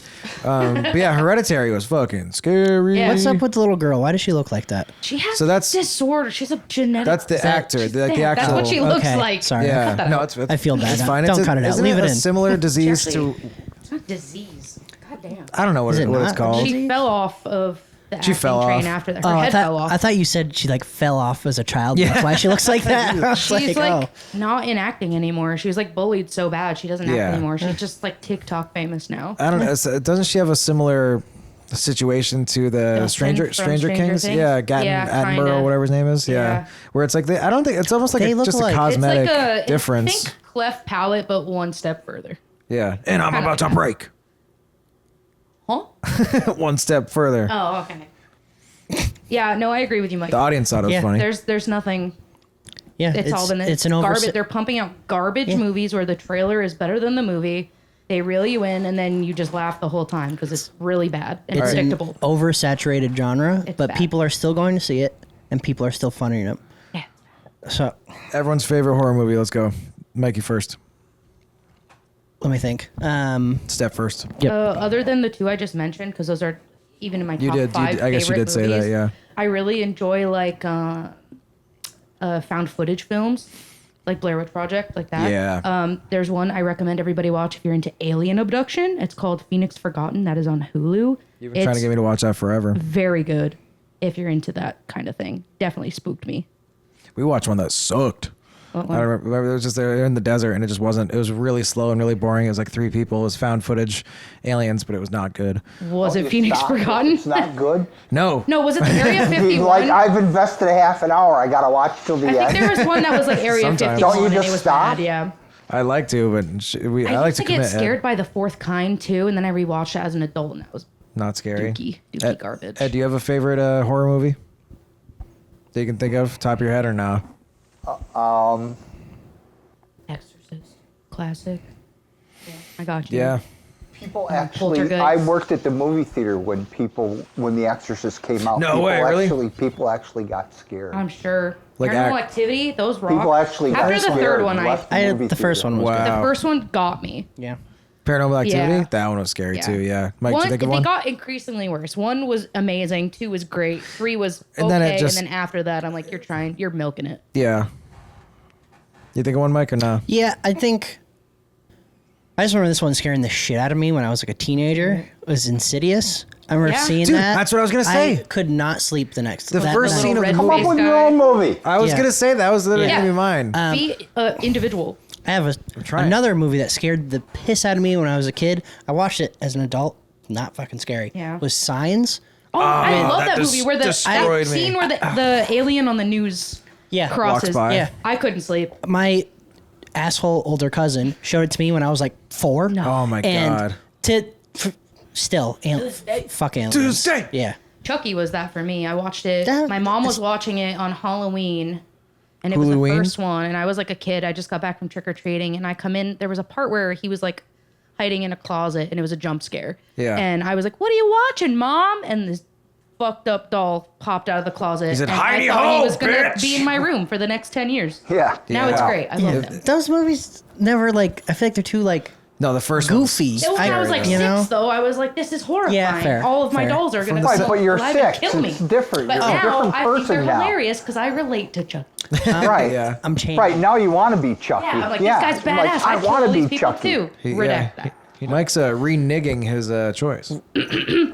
But yeah, Hereditary was fucking scary. Yeah. What's up with the little girl? Why does she look like that? She has So that's- disorder. She's a genetic. That's the actor, She's the dead. That's actual- what she looks Okay, like. sorry. Yeah, that no, out. it's I feel bad. It's fine. Don't It's cut it out. Isn't Leave it it a in. similar disease Actually- to? It's not disease. God damn. I don't know what Is it it's not? called. She fell off of the She acting fell train off. after that. Oh, Her I head fell off. thought you said she like fell off as a child. That's why she looks like that. I was She's like, oh. not in acting anymore. She was like bullied so bad she doesn't act Yeah. anymore. She's just like TikTok famous now. I don't know. Doesn't she have a similar situation to the Dustin Stranger from Stranger Stranger Kings? Things? Yeah, Gatton Yeah, Attenborough kinda. or whatever his name is. Yeah. Yeah. Where it's like I don't think it's almost like They look just a alike. cosmetic It's like difference. Think cleft palate, but one step further. Yeah. And I'm Kinda about to like break. Huh? One step further. Oh, okay. Yeah, no, I agree with you, Mike. The audience thought it was Yeah. funny. There's nothing. Yeah, It's all been it's an over. garbage. They're pumping out garbage Yeah. movies where the trailer is better than the movie. They reel you in, and then you just laugh the whole time because it's really bad and It's an predictable. oversaturated genre, It's but bad. people are still going to see it, and people are still funding it. Yeah. So Everyone's favorite horror movie. Let's go. Mikey first. let me think. Step first. Yep. Other than the two I just mentioned, because those are even in my You top did- you five did- I guess you favorite did say that, movies, yeah. I really enjoy like found footage films, like Blair Witch Project, like that. Yeah. There's one I recommend everybody watch if you're into alien abduction. It's called Phoenix Forgotten. That is on Hulu. You've been trying to get me to watch that forever. Very good if you're into that kind of thing. Definitely spooked me. We watched one that sucked. What I one? remember it was just there in the desert, and it just wasn't. It was really slow and really boring. It was like 3 people. It was found footage aliens, but it was not good. Was it Phoenix Forgotten? It's not good. No. No, was it the Area 51? Like I've invested a half an hour. I gotta watch till the I think end. there was one that was like Area Sometimes. 51 Don't you and just it was stop? bad, yeah. I like to, but I I like used to to get commit. scared by the fourth kind too, and then I rewatched it as an adult and that was Not scary. dookie Ed, garbage. Ed, do you have a favorite horror movie that you can think of, top of your head, or no? Exorcist. Classic. Yeah, I got you. Yeah. People actually, Poltergeist. I worked at the movie theater when The Exorcist came out. No way, really? People actually got scared. I'm sure. Like Paranormal act- Activity, those rock. People actually got After the scared. third and one, left I movie the first theater. one was Wow. the first one got me. good. Yeah. Paranormal Activity? Yeah. That one was scary Yeah. too, yeah. Mike, One, do you think of they one? got increasingly worse. 1 was amazing, 2 was great, 3 was okay, And then it just- and then after that, I'm like, you're milking it. Yeah. You think of one, Mike, or no? Yeah, I think. I just remember this one scaring the shit out of me when I was like a teenager. It was Insidious. I remember Yeah. seeing Dude, that. that's what I was gonna say. I could not sleep the next. The that first night. scene of the red movie. Come up face with your guy. own movie. I was Yeah. gonna say that was literally Yeah. gonna be mine. Be individual. I have trying. another movie that scared the piss out of me when I was a kid. I watched it as an adult. Not fucking scary. Yeah. Was Signs. Oh, I love that that movie where that destroyed me. scene where the alien on the news Yeah. crosses. Walks by. Yeah. I couldn't sleep. My asshole older cousin showed it to me when I was like 4. No. Oh my And god. Still, fuck aliens. Tuesday. Yeah. Chucky was that for me. I watched it. That- My mom was watching it on Halloween, and it was Halloween? the first one. And I was like a kid. I just got back from trick or treating, and I come in. There was a part where he was like hiding in a closet, and it was a jump scare. Yeah. And I was like, "What are you watching, Mom?" And this fucked up doll popped out of the closet. said, and "Hidey I thought ho, he was gonna bitch!" be in my room for the next 10 years. Yeah. Now it's Yeah. great. I love them. Those movies never like. I feel like they're too like No, the first one. goofy. When I was like you 6, know? though, I was like, "This is horrifying. Yeah, fair, All of my fair. dolls are gonna Right, come but you're alive and 6. kill me." It's different. But You're a now different I think person they're now. hilarious because I relate to Chucky. Right. Yeah. I'm changing. Right. Now you want to be Chucky. Yeah, I'm like, this guy's badass. Like, I I kill want all to these be people Chucky. too. Yeah. Redact that. Mike's reneging his choice.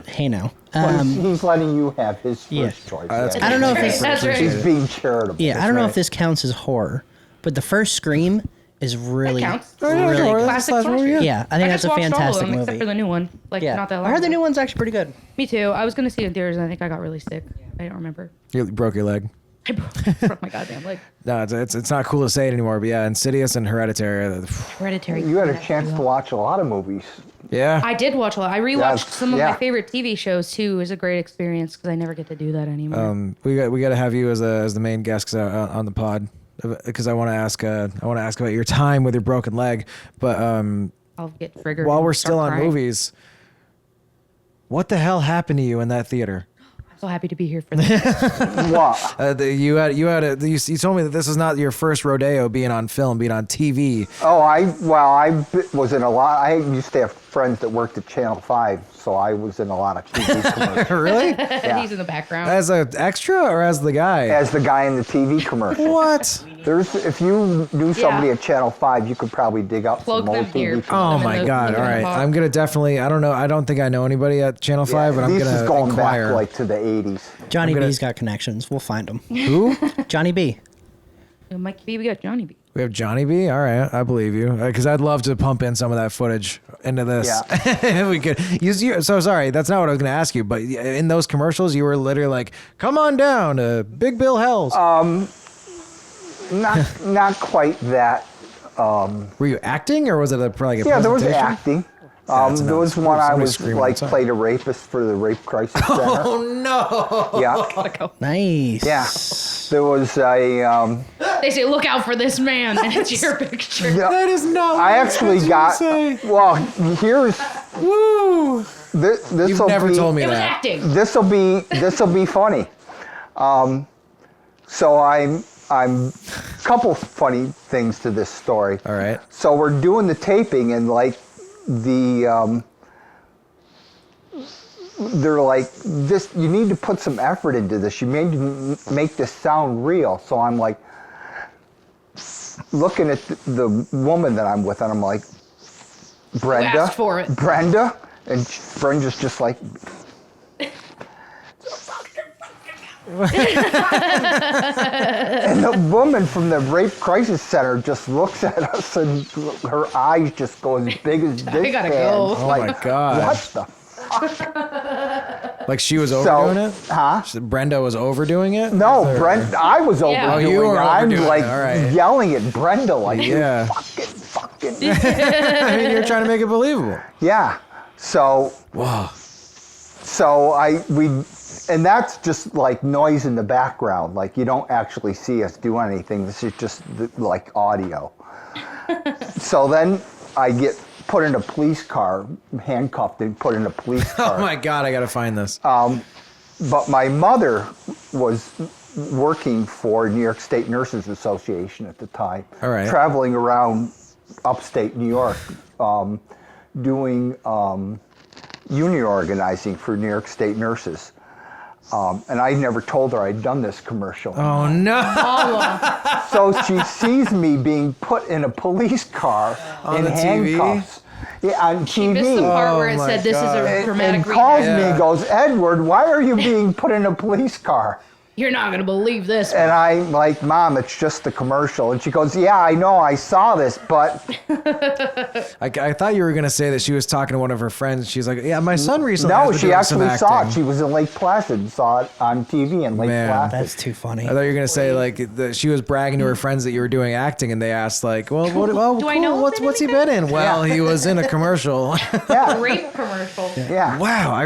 Hey now. Well, he's letting you have his Yeah. first choice. That's yeah. I don't know if this. That's right. He's being charitable. Yeah, I don't know right. if this counts as horror, but the first Scream is really, counts. really yeah, good. Classic Slash movie, slasher. Yeah, I think that's just a watched all of fantastic them, movie. except for the new one. Like Yeah, not that long. I heard the ago. new one's actually pretty good. Me too. I was gonna see it in theaters, and I think I got really sick. I don't remember. You broke your leg. I broke my goddamn leg. No, it's not cool to say it anymore, but yeah, Insidious and Hereditary. Hereditary. You had a chance to watch a lot of movies. Yeah. I did watch a lot. I rewatched Yes, some of yeah. my favorite TV shows too. It was a great experience because I never get to do that anymore. We got to have you as the main guest 'cause, on the pod because I want to ask about your time with your broken leg. But I'll get triggered. while and we're start still on crying. movies, what the hell happened to you in that theater? I'm so happy to be here for that. What? You told me that this is not your first rodeo being on film, being on TV. Oh, I was in a lot. I used to have friends that worked at Channel 5, so I was in a lot of TV commercials. Really? Yeah. He's in the background. As an extra or as the guy? As the guy in the TV commercial. What? If you knew somebody Yeah. at Channel 5, you could probably dig up Plug some them old here. TV Oh Them in my the- God! in All the right, pot. I'm gonna definitely. I don't know. I don't think I know anybody at Channel 5, but I'm This gonna is going inquire. back like to the 80s. Johnny gonna- B's got connections. We'll find him. Who? Johnny B. Mike B, we got Johnny B. We have Johnny B. All right, I believe you. Because I'd love to pump in some of that footage into this. Yeah. If we could. So sorry, that's not what I was going to ask you. But in those commercials, you were literally like, "Come on down to Big Bill Hell's." Not quite that. Were you acting, or was it like a Yeah, there was presentation? acting. That's There was nuts. one I Somebody was screaming like outside. played a rapist for the Rape Crisis Center. Oh no! Yeah, Nice. yeah. There was a. They say, look out for this man, and it's your picture. That is not. I actually got. Say. Well, here's Woo! this. You've never told me It was that. acting. This'll be funny. So I'm couple funny things to this story. All right. So we're doing the taping and like they're like, this, you need to put some effort into this. You need to make this sound real. So I'm like looking at the woman that I'm with and I'm like, Brenda, asked for it. Brenda, and Brenda's just like, and the woman from the Rape Crisis Center just looks at us and her eyes just go as big as dish gotta pans. go. Oh Like, my God. what the? Like she was overdoing it? Huh? Brenda was overdoing it? No, Or- Brenda, I was Yeah. overdoing Oh, you were it. I'm overdoing like it, all right. yelling at Brenda like, Yeah. fucking. I mean, you're trying to make it believable. Yeah. So Wow. and that's just like noise in the background. Like you don't actually see us do anything. This is just like audio. So then I get put in a police car, handcuffed and put in a police car. Oh my God, I gotta find this. But my mother was working for New York State Nurses Association at the time. All right. Traveling around upstate New York, doing union organizing for New York State nurses. And I never told her I'd done this commercial. Oh no! So she sees me being put in a police car On in the TV? handcuffs. Yeah, on She missed the TV. part where it my said, this is God. a And dramatic calls reenactment. me Yeah. and goes, Edward, why are you being put in a police car? You're not going to believe this. And I'm like, Mom, it's just a commercial. And she goes, yeah, I know, I saw this, but I thought you were gonna say that she was talking to one of her friends. She's like, "Yeah, my son recently." no, has been she doing some actually saw it. acting." She was in Lake Placid and saw it on TV in Lake Man. Placid. That's too funny. I thought you were gonna say like that she was bragging to her friends that you were doing acting, and they asked like, "Well, what? Well, Do I cool. know What's he been in?" Well, he was in a commercial. Yeah, Rape commercial. yeah. Wow,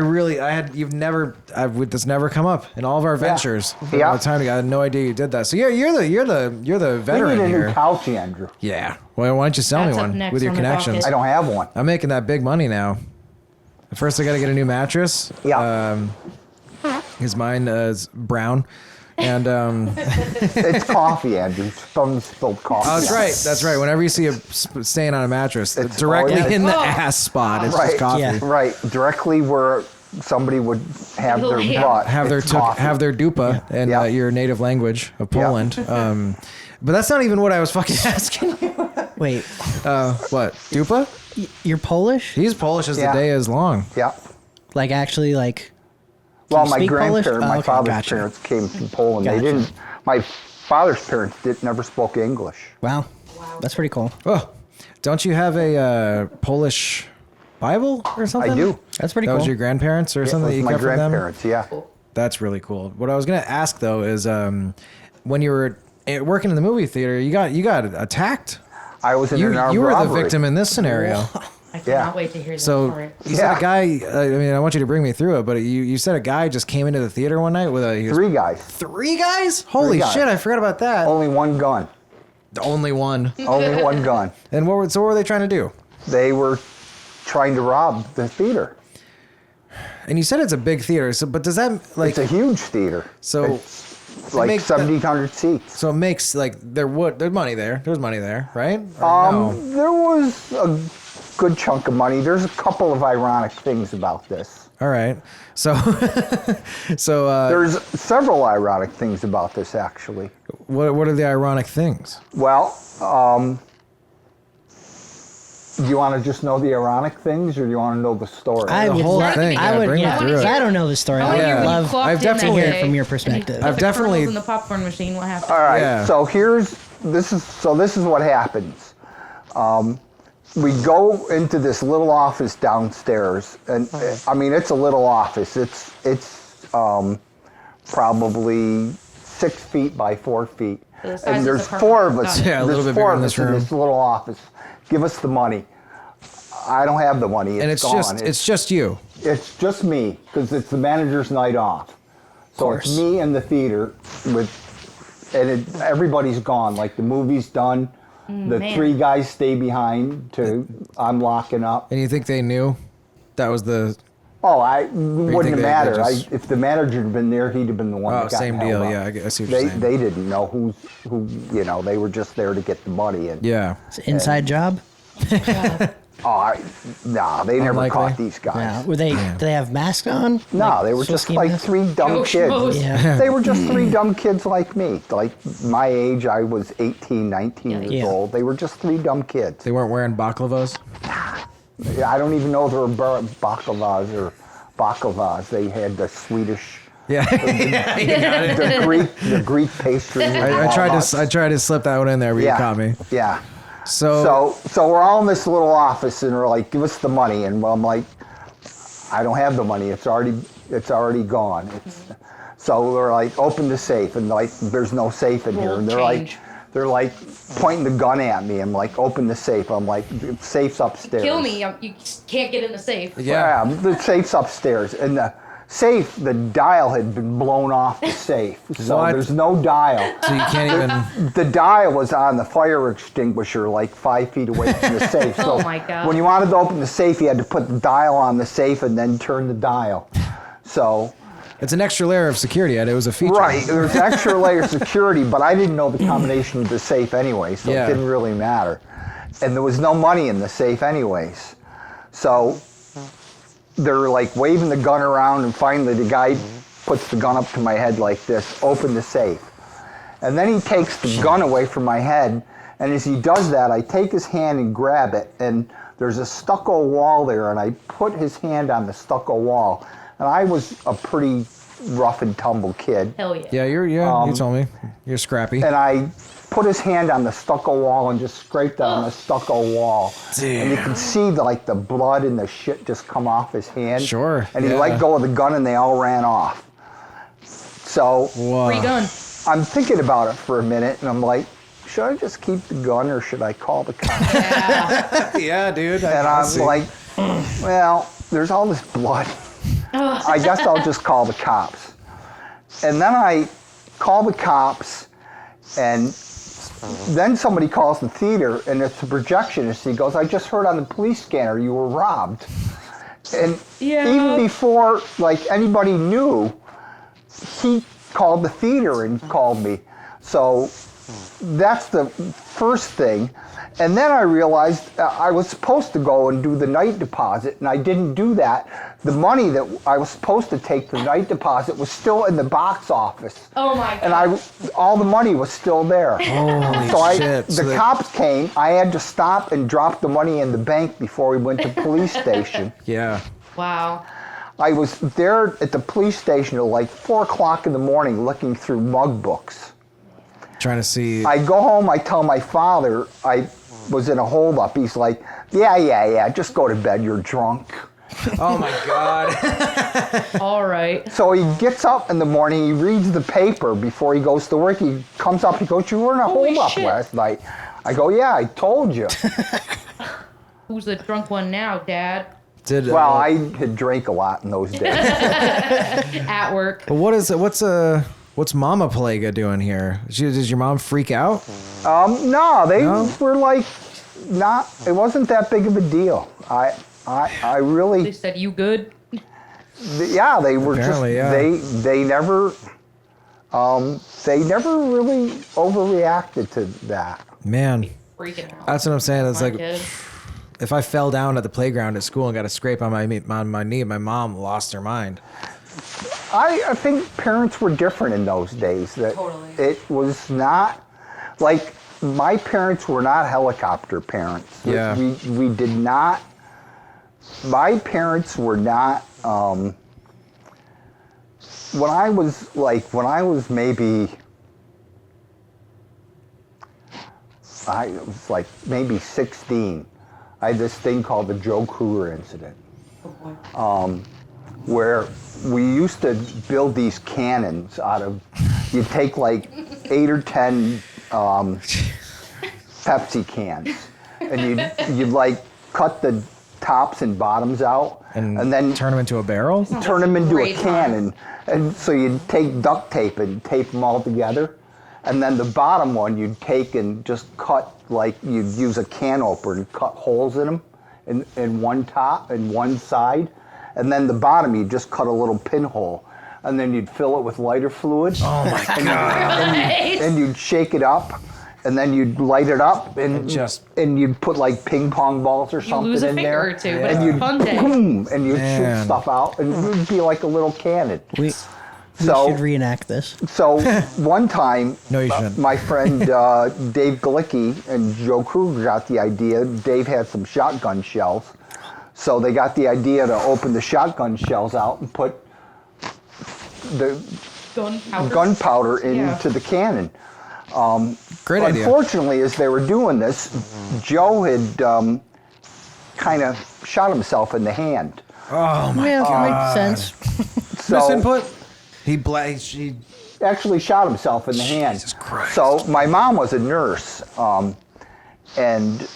you've never, this never come up in all of our ventures. Yeah. All the time, I had no idea you did that. So you're the We veteran need a new here. couch, Andrew. Yeah. Well, why don't you sell That's me up one next with your on the connections? docket. I don't have one. I'm making that big money now. First, I got to get a new mattress. Yeah. Because mine is brown. And It's coffee, Andrew. Some spilled coffee. oh, that's right. Whenever you see a stain on a mattress, It's directly always- in the ass spot, it's just Right, coffee. yeah. Right, directly where somebody would have their Yeah. butt. Have their It's coffee. have their dupa in Yeah. your native language of Poland. But that's not even what I was fucking asking you. Wait, What dupa? you're Polish? He's Polish as Yeah. the day is long. Yeah. Like actually, like Well, you my speak Polish? grandparents, Oh, my okay, father's gotcha. parents came from Poland. Gotcha. They didn't. My father's parents never spoke English. wow, that's pretty cool. Oh, don't you have a Polish Bible or something? I do. That's pretty That cool. was your grandparents or It something was that you my kept from them? grandparents. Yeah. That's really cool. What I was gonna ask though is, when you were working in the movie theater, you got attacked. I was in an armed You were the robbery. victim in this scenario. I cannot Yeah. wait to hear that So story. you said Yeah. a guy. I mean, I want you to bring me through it, but you said a guy just came into the theater one night with he was- 3 guys. 3 guys. Holy guys. shit! I forgot about that. Only one gun. The only one. Only one gun. And what were they trying to do? They were trying to rob the theater. And you said it's a big theater. So, but does that like? It's a huge theater. So It's like makes that- 1,700 seats. So it makes like there's money there. There's money there, right? Or no? There was a good chunk of money. There's a couple of ironic things about this. All right. So, there's several ironic things about this, actually. what are the ironic things? Well, do you want to just know the ironic things, or do you want to know the story? I The would whole love. thing, yeah, I would. bring me Yeah, through it. because I don't know the story. I Yeah. would love. I've definitely- to hear it from your perspective. I've definitely- in the popcorn machine. What happened? All right. Yeah. So this is what happens. We go into this little office downstairs, and I mean it's a little office. It's probably 6 feet by 4 feet, The size and of there's the four of apartment. us. Yeah, a little There's bit four bigger of in us this in room. this little office. Give us the money. I don't have the money. And it's gone. just you. It's just me because it's the manager's night off. So it's course. me and the theater everybody's gone. Like the movie's done. The man. 3 guys stay behind I'm locking up. And you think they knew that was the? Oh, wouldn't think have they mattered. just- If the manager had been there, he'd have been the one Oh, that got same held deal. up. Yeah, I see what you're saying. They didn't know who, they were just there to get the money. And Yeah. It's an inside job. nah, they never Unlikely. caught these guys. Yeah. Were they? Did they have masks on? No, they were just Swiss like masks? 3 dumb Joe kids. schmoes. Yeah. They were just 3 dumb kids like me. Like my age, I was 18, 19 years Yeah. old. They were just 3 dumb kids. They weren't wearing baklavas. I don't even know if they were baklavas or baklavas. They had the Swedish, Yeah. the Greek pastries. I tried to slip that one in there, but you caught me. Yeah. So So we're all in this little office, and we're like, "Give us the money," and I'm like, "I don't have the money. It's already gone." So we're like, "Open the safe," and like, "There's no safe in here." And they're like pointing the gun at me. I'm like, "Open the safe." I'm like, "The safe's upstairs." Kill me. You can't get in the safe. yeah. The safe's upstairs, and the safe, the dial had been blown off the safe, so What? there's no dial. So you can't even. The dial was on the fire extinguisher, like 5 feet away from the safe. So Oh my God. when you wanted to open the safe, you had to put the dial on the safe and then turn the dial. So, It's an extra layer of security. It was a feature. right, there was extra layer of security, but I didn't know the combination of the safe anyway, so Yeah. it didn't really matter. And there was no money in the safe anyways. So they're like waving the gun around, and finally the guy puts the gun up to my head like this, "Open the safe." And then he takes the gun away from my head, and as he does that, I take his hand and grab it, and there's a stucco wall there, and I put his hand on the stucco wall. And I was a pretty rough and tumble kid. Hell yeah. Yeah, you told me. You're scrappy. And I put his hand on the stucco wall and just scraped on the stucco wall. And you can see the blood and the shit just come off his hand. Sure, And he yeah. let go of the gun and they all ran off. So Whoa. Free gun. I'm thinking about it for a minute, and I'm like, should I just keep the gun or should I call the cops? Yeah, dude. And I'm like, well, there's all this blood. I guess I'll just call the cops. And then I call the cops, and then somebody calls the theater, and it's the projectionist. He goes, "I just heard on the police scanner you were robbed." And Yeah. even before anybody knew, he called the theater and called me. So that's the first thing. And then I realized I was supposed to go and do the night deposit, and I didn't do that. The money that I was supposed to take the night deposit was still in the box office. Oh my God. And all the money was still there. Holy So shit. the cops came. I had to stop and drop the money in the bank before we went to the police station. Yeah. Wow. I was there at the police station at 4 o'clock in the morning looking through mug books. Trying to see. I go home, I tell my father I was in a holdup. He's like, yeah, just go to bed, you're drunk. Oh my God. All right. So he gets up in the morning, he reads the paper before he goes to work. He comes up, he goes, "You were in a Holy holdup shit. last night." I go, "Yeah, I told you." Who's the drunk one now, Dad? Did Well, I had drank a lot in those days. At work. what's Mama Palega doing here? Does your mom freak out? No, they No? were it wasn't that big of a deal. I They really, said, "You good?" yeah, they were Apparently, just, yeah. they never really overreacted to that. Man, Freaking out. that's what I'm saying. It's My like, kid. if I fell down at the playground at school and got a scrape on my knee, my mom lost her mind. I think parents were different in those days. That Totally. It was not like my parents were not helicopter parents. Yeah. We did not. My parents were not. When I was maybe. I was like maybe 16. I had this thing called the Joe Kruger incident. Where we used to build these cannons out of, you'd take like 8 or 10 Pepsi cans, and you'd like cut the tops and bottoms out, and then turn them into a barrel? turn them into a Great cannon. And so you'd take duct tape and tape them all together, and then the bottom one you'd take and just cut, like you'd use a can opener and cut holes in them in one top and one side. And then the bottom, you just cut a little pinhole, and then you'd fill it with lighter fluid. Oh my God. And you'd shake it up, and then you'd light it up, and you'd put like ping pong balls or You something lose a in finger there. or two, but and it's you'd a fun day. boom, and you'd Man. shoot stuff out, and it would be like a little cannon. We So, should reenact this. so one time, No, you shouldn't. my friend Dave Galicki and Joe Kruger got the idea. Dave had some shotgun shells. So they got the idea to open the shotgun shells out and put the gunpowder into the cannon. Great idea. Unfortunately, as they were doing this, Joe had kind of shot himself in the hand. Oh my Yeah, God. makes sense. So Misinput? He actually shot himself in the hand. Jesus Christ. So my mom was a nurse, and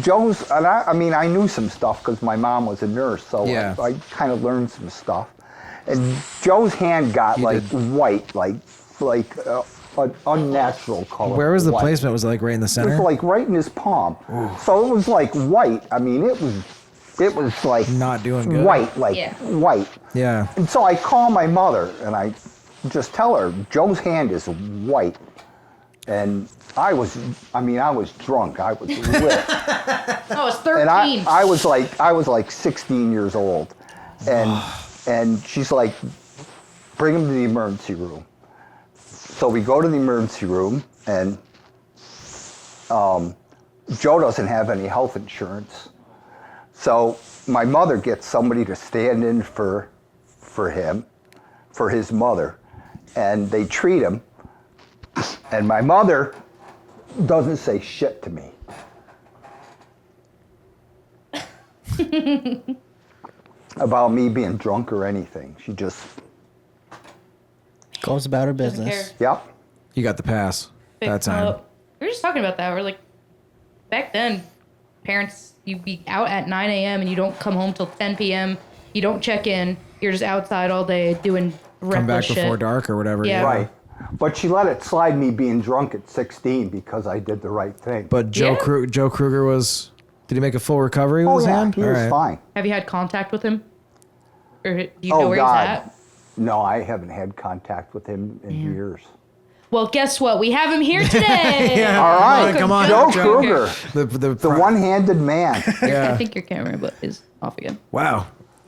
Joe's, and I mean, I knew some stuff because my mom was a nurse, so Yeah. I kind of learned some stuff. And Joe's hand got white, like an unnatural color. Where was the white. placement? Was it like right in the It center? was like right in his palm. So it was like white. I mean, it was like Not doing good. white, like Yeah. white. Yeah. And so I call my mother and I just tell her, Joe's hand is white. And I was drunk. I was lit. I was 13. And I was like 16 years old. And she's like, bring him to the emergency room. So we go to the emergency room, and Joe doesn't have any health insurance. So my mother gets somebody to stand in for him, for his mother, and they treat him. And my mother doesn't say shit to me. About me being drunk or anything. She just, Goes about her Doesn't business. care. yep. You got the pass that time. We were just talking about that. We're like, back then, parents, you'd be out at 9 a.m. and you don't come home till 10 p.m. You don't check in. You're just outside all day doing reckless Come back shit. before dark or whatever. Yeah. Right. But she let it slide me being drunk at 16 because I did the right thing. But Joe Yeah. Joe Kruger was. Did he make a full recovery with his hand? he was All right. fine. Have you had contact with him? Or do you Oh, know where God. he's at? No, I haven't had contact with him in years. Well, guess what? We have him here today. All right, come on, Joe Joe. Kruger, the one-handed man. I Yeah. think your camera is off again. Wow.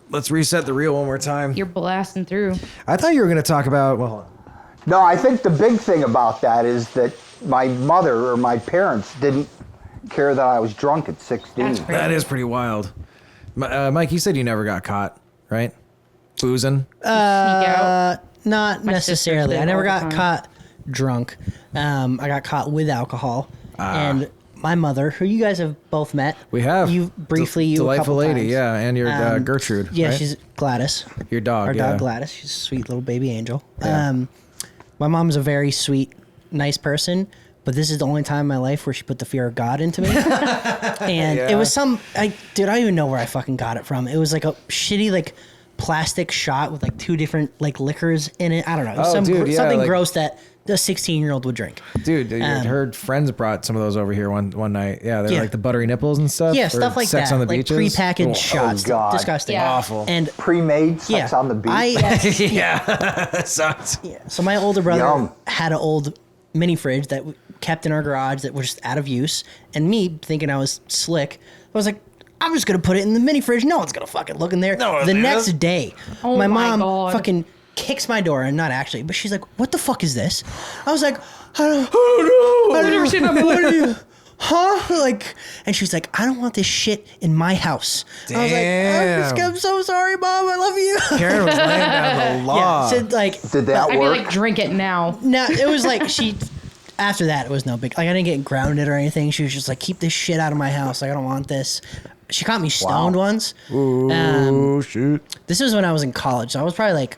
Let's reset the reel one more time. You're blasting through. I thought you were going to talk about. Well, hold on. No, I think the big thing about that is that my mother or my parents didn't care that I was drunk at 16. That's crazy. That is pretty wild. Mike, you said you never got caught, right? Boozing. Sneak out. Not My sister necessarily. did I never all the got time. caught drunk. I got caught with alcohol. And my mother, who you guys have both met. We have. You briefly, a Delightful couple lady, times. yeah. And your Gertrude. Yeah, right? she's Gladys. your dog. Our yeah. dog Gladys. She's a sweet little baby angel. Yeah. My mom's a very sweet, nice person, but this is the only time in my life where she put the fear of God into me. And Yeah. it was I don't even know where I fucking got it from. It was like a shitty like plastic shot with like two different like liquors in it. I don't know. It was Oh, dude, yeah, something like- gross that a 16-year-old would drink. Dude, her friends brought some of those over here one night. Yeah, they're Yeah. like the buttery nipples and stuff. Yeah, or stuff like sex that. on the like beaches. prepackaged shots. God. Disgusting. Yeah. Awful. And Pre-made sex yeah, on the beach. Yeah. Sucks. So my older brother Yum. had an old mini fridge that we kept in our garage that was just out of use. And me, thinking I was slick, I was like, I'm just gonna put it in the mini fridge. No one's gonna fucking look in there. The next day, Oh my my mom God. fucking kicks my door, and not actually, but she's like, "What the fuck is this?" I was like, "Oh no, I've never seen that movie." What are you? Huh? Like, and she's like, "I don't want this shit in my house." I was like, I'm so sorry, Mom. I love you. Karen was laying down the law. Yeah, so like, Did that I'd be work? like, drink it now. no, it was like she. After that, it was no big. Like, I didn't get grounded or anything. She was just like, "Keep this shit out of my house. Like, I don't want this." She caught me stoned once. Ooh, shoot. This was when I was in college. So I was probably like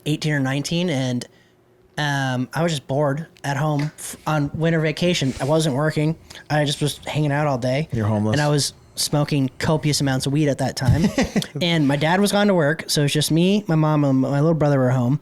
18 or 19, and I was just bored at home on winter vacation. I wasn't working. I just was hanging out all day. You're homeless. And I was smoking copious amounts of weed at that time. And my dad was gone to work, so it was just me, my mom, and my little brother were home.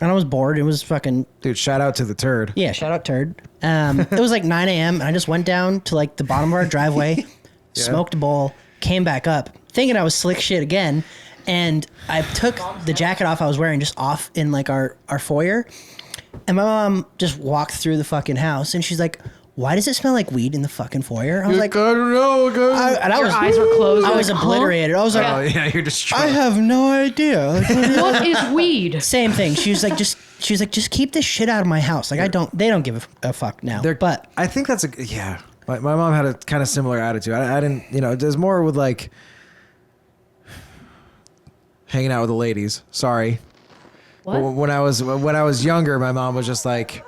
And I was bored. It was fucking... Dude, shout out to the turd. Yeah, shout out turd. It was like 9 a.m. and I just went down to like the bottom of our driveway, smoked a bowl, came back up, thinking I was slick shit again. And I took the jacket off I was wearing just off in like our foyer. And my mom just walked through the fucking house and she's like, "Why does it smell like weed in the fucking foyer?" I was like, I don't know. Your eyes were closed. I was obliterated. I was like, Oh, yeah, you're just I have no idea. Like, What is weed? same thing. She was like, just keep this shit out of my house. Like, they don't give a fuck now. But I think that's yeah. My mom had a kind of similar attitude. I didn't, there's more with like hanging out with the ladies. Sorry. What? When I was younger, my mom was just like,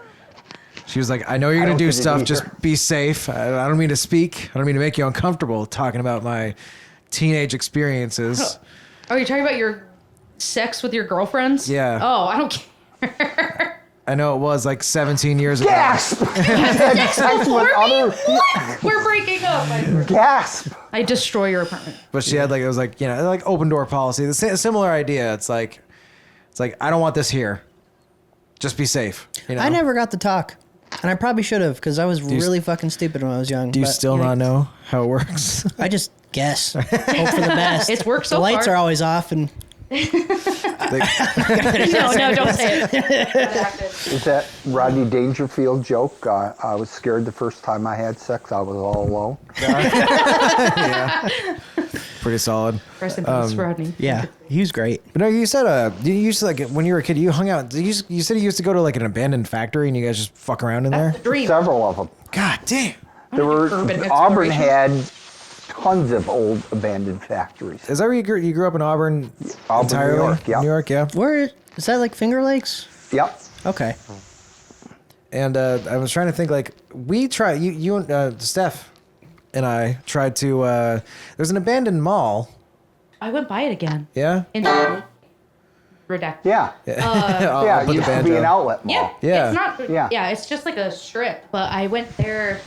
she was like, "I know you're gonna don't do get it stuff. either. Just be safe. I don't mean to speak. I don't mean to make you uncomfortable talking about my teenage experiences." Are you talking about your sex with your girlfriends? Yeah. Oh, I don't care. I know it was like 17 years ago. Gasp! Sex That's before what me? other What? We're breaking up. gasp. I destroy your apartment. But she had like, it was like, like open door policy. The similar idea. It's like I don't want this here. Just be safe. I never got the talk. And I probably should have, because I was you- really fucking stupid when I was young. Do you but still not know how it works? I just guess. Hope for the best. It's worked so The lights far. are always off, and No, don't say it. Is that Rodney Dangerfield joke? I was scared the first time I had sex. I was all alone. Yeah. Pretty solid. Rest in peace, Rodney. yeah, he was great. But no, you said you used to, like, when you were a kid, you hung out. You said you used to go to like an abandoned factory and you guys just fuck around in there. That's the dream. Several of them. God damn. There were Urban Auburn exploration. had tons of old abandoned factories. Is that where you grew up in Auburn? Auburn, entirely? New York, yeah. New York, yeah. Where is that? Like Finger Lakes? Yep. Okay. And I was trying to think, like, we tried, you and Steph and I tried to, there's an abandoned mall. I went by it again. Yeah? In redacted. Yeah. Yeah, it used to be an outlet mall. Yeah. It's not. Yeah. Yeah. It's just like a strip. But I went there.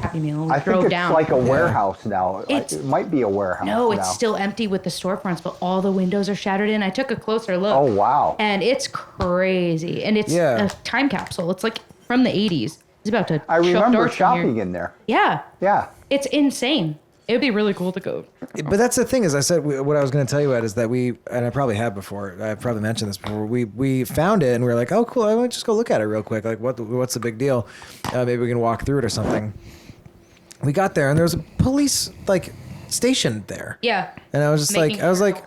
Happy Meal. We I think drove it's down. like a warehouse now. It's- It might be a warehouse No, now. it's still empty with the storefronts, but all the windows are shattered in. I took a closer look. Oh, wow. And it's crazy. And it's Yeah. a time capsule. It's like from the 80s. It's about to I shut remember doors from here. shopping in there. Yeah. Yeah. It's insane. It would be really cool to go. But that's the thing, is I said, what I was going to tell you, Ed, is that and I probably have before, I've probably mentioned this before, we found it and we were like, oh, cool, I want to just go look at it real quick. Like, what's the big deal? Maybe we can walk through it or something. We got there and there was a police, like, stationed there. Yeah. And I was just Making like,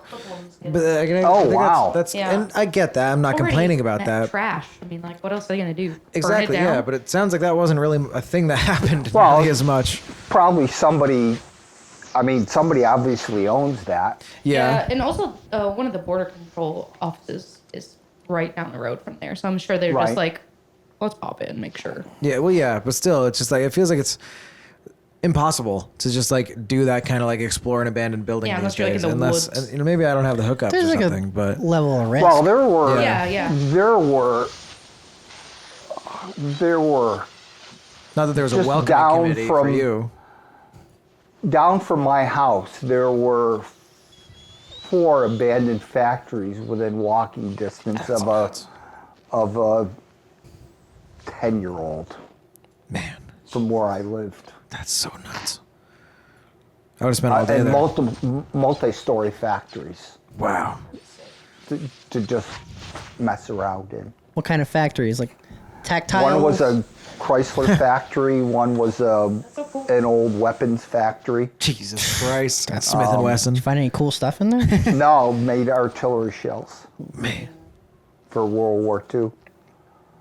but I Oh, think wow. That's Yeah. and I get that. I'm not Already complaining about in that. Trash. I mean, like, what else are they gonna do? Burn it Exactly. down? Yeah, but it sounds like that wasn't really a thing that happened Well, nearly as much. Probably somebody obviously owns that. Yeah. And also, one of the border control offices is right down the road from there, so I'm sure they're Right. just like, let's pop in, make sure. Yeah. Well, yeah, but still, it's just like, it feels like it's impossible to just like do that kind of like explore an abandoned building Yeah, these unless you're, like, days. in the Unless woods. maybe I don't have the hookups There's or like something, a but level of risk. Well, there were Yeah. there were not that there was a just welcoming down committee for from- you. down from my house. There were 4 abandoned factories within walking distance That's nuts. of a 10-year-old Man, from where I lived. that's so nuts. I would have spent all day And there. multi-story factories Wow. to just mess around in. What kind of factories? Like tactile? One was a Chrysler factory. One was a an old weapons factory. Jesus Christ. That's Smith and Wesson. Did you find any cool stuff in there? No, made artillery shells Man. for World War II.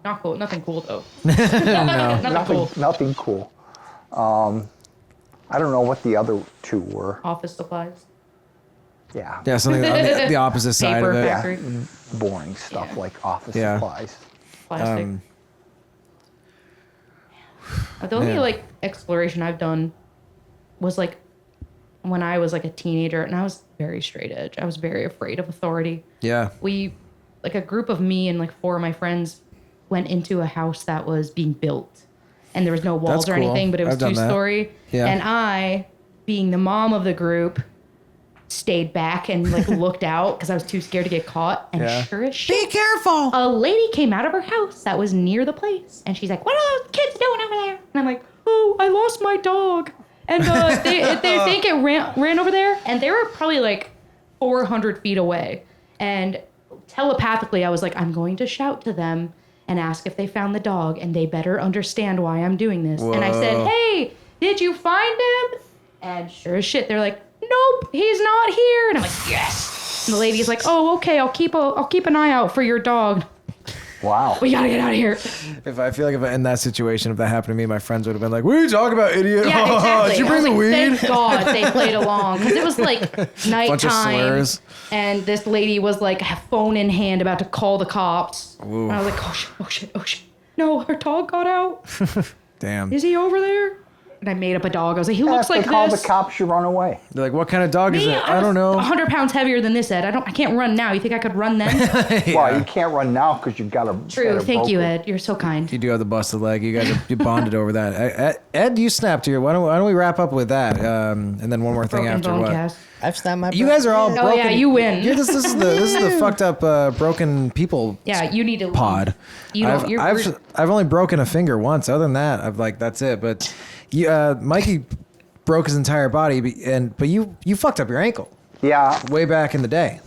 Not cool. Nothing cool though. No. Nothing cool. I don't know what the other two were. Office supplies. Yeah. Yeah, something on the opposite side Paper of it. factory. Boring stuff Yeah. like office Yeah. supplies. Plastic. The only man. like exploration I've done was like when I was like a teenager, and I was very straight edge. I was very afraid of authority. Yeah. We, like a group of me and like 4 of my friends, went into a house that was being built, and there was no walls That's or cool. anything, but it was I've done that. 2-story. Yeah. And I, being the mom of the group, stayed back and like looked out because I was too scared to get caught. And Yeah. sure as shit, Careful. a lady came out of her house that was near the place, and she's like, "What are those kids doing over there?" And I'm like, "Oh, I lost my dog." And they think it ran over there, and they were probably like 400 feet away. And telepathically, I was like, I'm going to shout to them and ask if they found the dog, and they better understand why I'm doing this. And I said, Whoa. "Hey, did you find him?" And sure as shit, they're like, "Nope, he's not here." And I'm like, "Yes." And the lady's like, "Oh, okay, I'll keep an eye out for your dog. Wow. We gotta get out of here." If I feel like if in that situation, if that happened to me, my friends would have been like, "What are you talking about, idiot? Yeah, exactly. Did you I bring was the like, weed?" Thank God they played along, because it was like nighttime, Bunch of slurs. and this lady was like phone in hand about to call the cops. Ooh. And I was like, oh shit. No, her dog got out. Damn. Is he over there? And I made up a dog. I was like, he looks If like they call this. the cops, you run away. They're like, "What kind of dog is Me, it?" I don't know. 100 pounds heavier than this, Ed. I can't run now. You think I could run then? Well, you can't run now because you've got a True. Thank you, broken- Ed. You're so kind. You do have the busted leg. You guys you bonded over that. Ed, you snapped here. Why don't we wrap up with that? And then one more thing Broken after bone what? cast. I've snapped my. You guys are all broken. Oh, yeah, you win. Yeah, this is the fucked up broken people. Yeah, you need to pod. You don't. I've only broken a finger once. Other than that, that's it. But you, Mikey broke his entire body, but you fucked up your ankle Yeah, way back in the day.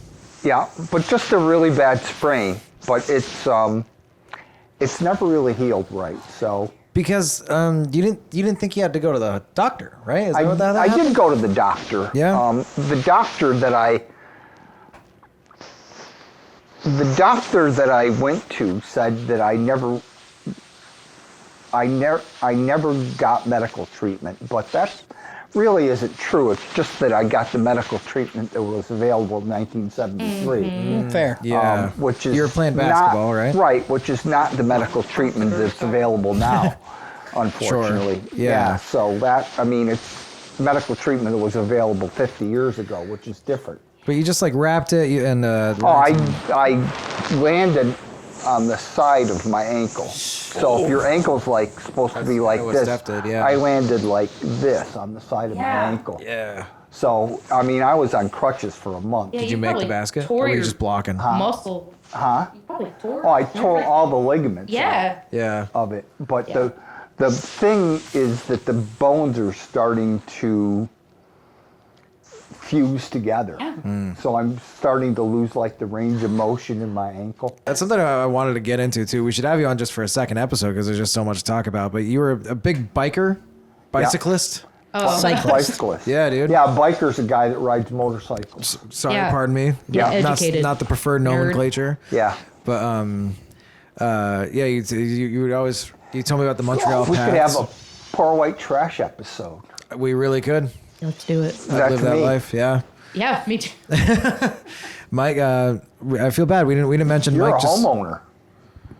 yeah, but just a really bad sprain. But it's never really healed right. So Because you didn't think you had to go to the doctor, right? Is that what that I happened? did go to the doctor. Yeah? The doctor that I went to said that I never got medical treatment, but that really isn't true. It's just that I got the medical treatment that was available in 1973. Fair. Yeah. Which is you were playing basketball, not, right? Right, which is not the medical treatment that's available now, unfortunately. Sure. Yeah. So it's medical treatment that was available 50 years ago, which is different. But you just like wrapped it and. I landed on the side of my ankle. So if your ankle's like supposed to be like what this, Steph did, yeah. I landed like this on the side of my ankle. Yeah. So I was on crutches for a month. Yeah, Did you make the basket? Tore Or were you your just blocking? muscle. Huh? You probably tore. Oh, I tore all the ligaments Yeah. Yeah. of it. But Yeah. the thing is that the bones are starting to fuse together. Yeah. So I'm starting to lose like the range of motion in my ankle. That's something I wanted to get into too. We should have you on just for a second episode because there's just so much to talk about. But you were a big bicyclist. Oh. Bicyclist. Yeah, dude. Yeah, a biker's a guy that rides motorcycles. Sorry, Yeah. pardon me. Yeah, educated not the preferred nomenclature. Yeah. But yeah, you would always told me about the Montreal We could Pats. have a poor white trash episode. We really could. Let's do it. I'd live that me. life. Yeah. Yeah, me too. Mike, I feel bad. We didn't mention You're Mike. a homeowner.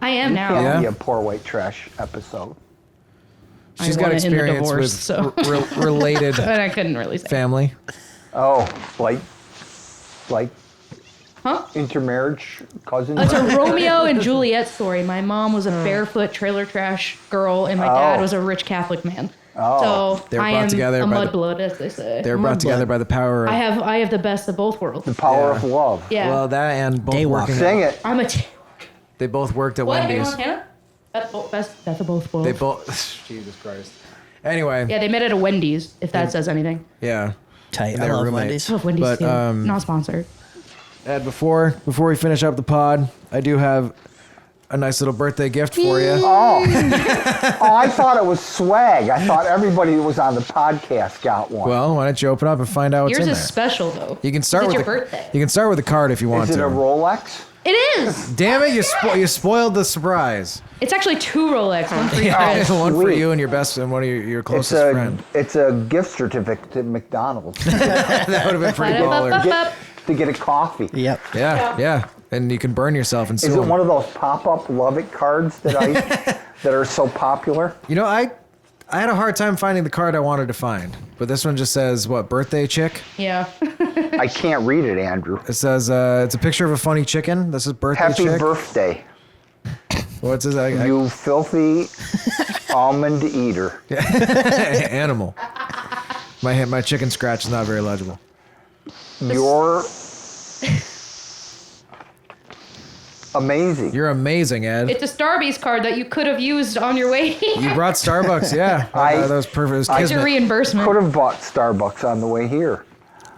I am now. Can't Yeah. be a poor white trash episode. She's I got want it in the experience divorce, with so. related But I couldn't really say. family. Oh, like Huh? intermarriage cousins? It's a Romeo and Juliet story. My mom was a barefoot trailer trash girl, and my dad was a rich Catholic man. Oh. So They were I brought am together a by the- mudblood, as they say. They were brought together by the power of I have the best of both worlds. The power Yeah. of love. Yeah. well, that and both Daywalker. working. Sing it. I'm a. They both worked at What? Hang Wendy's. on, Hannah? Best of both worlds. They both. Jesus Christ. Anyway. Yeah, they met at a Wendy's, if that says anything. Yeah. Tight. And I they were love roommates. Wendy's. I love Wendy's But, too. Not sponsored. Ed, before we finish up the pod, I do have a nice little birthday gift for you. Oh, I thought it was swag. I thought everybody who was on the podcast got one. Well, why don't you open up and find out what's Yours in is there? special though. You can start It's with your birthday. You can start with a card if you want Is it to. a Rolex? It is. Damn it! You spoiled the surprise. It's actually 2 Rolex, one for you, Yeah, Chris. one for Sweet. you and your best and one of your It's closest a friend. it's a gift certificate to McDonald's That would have been pretty baller. Ba-da-ba-ba-ba. to get a coffee. Yep. Yeah. And you can burn yourself and Is sue it 'em. one of those pop-up Love It cards that that are so popular? You know, I had a hard time finding the card I wanted to find, but this one just says what, birthday chick? Yeah. I can't read it, Andrew. It says it's a picture of a funny chicken. This is birthday Happy chick. birthday, What's his you filthy almond eater. animal? My chicken scratch is not very legible. You're amazing. You're amazing, Ed. It's a Starbucks card that you could have used on your way here. You brought Starbucks, yeah. That was perfect. It was It's a kismet. reimbursement. Could have bought Starbucks on the way here.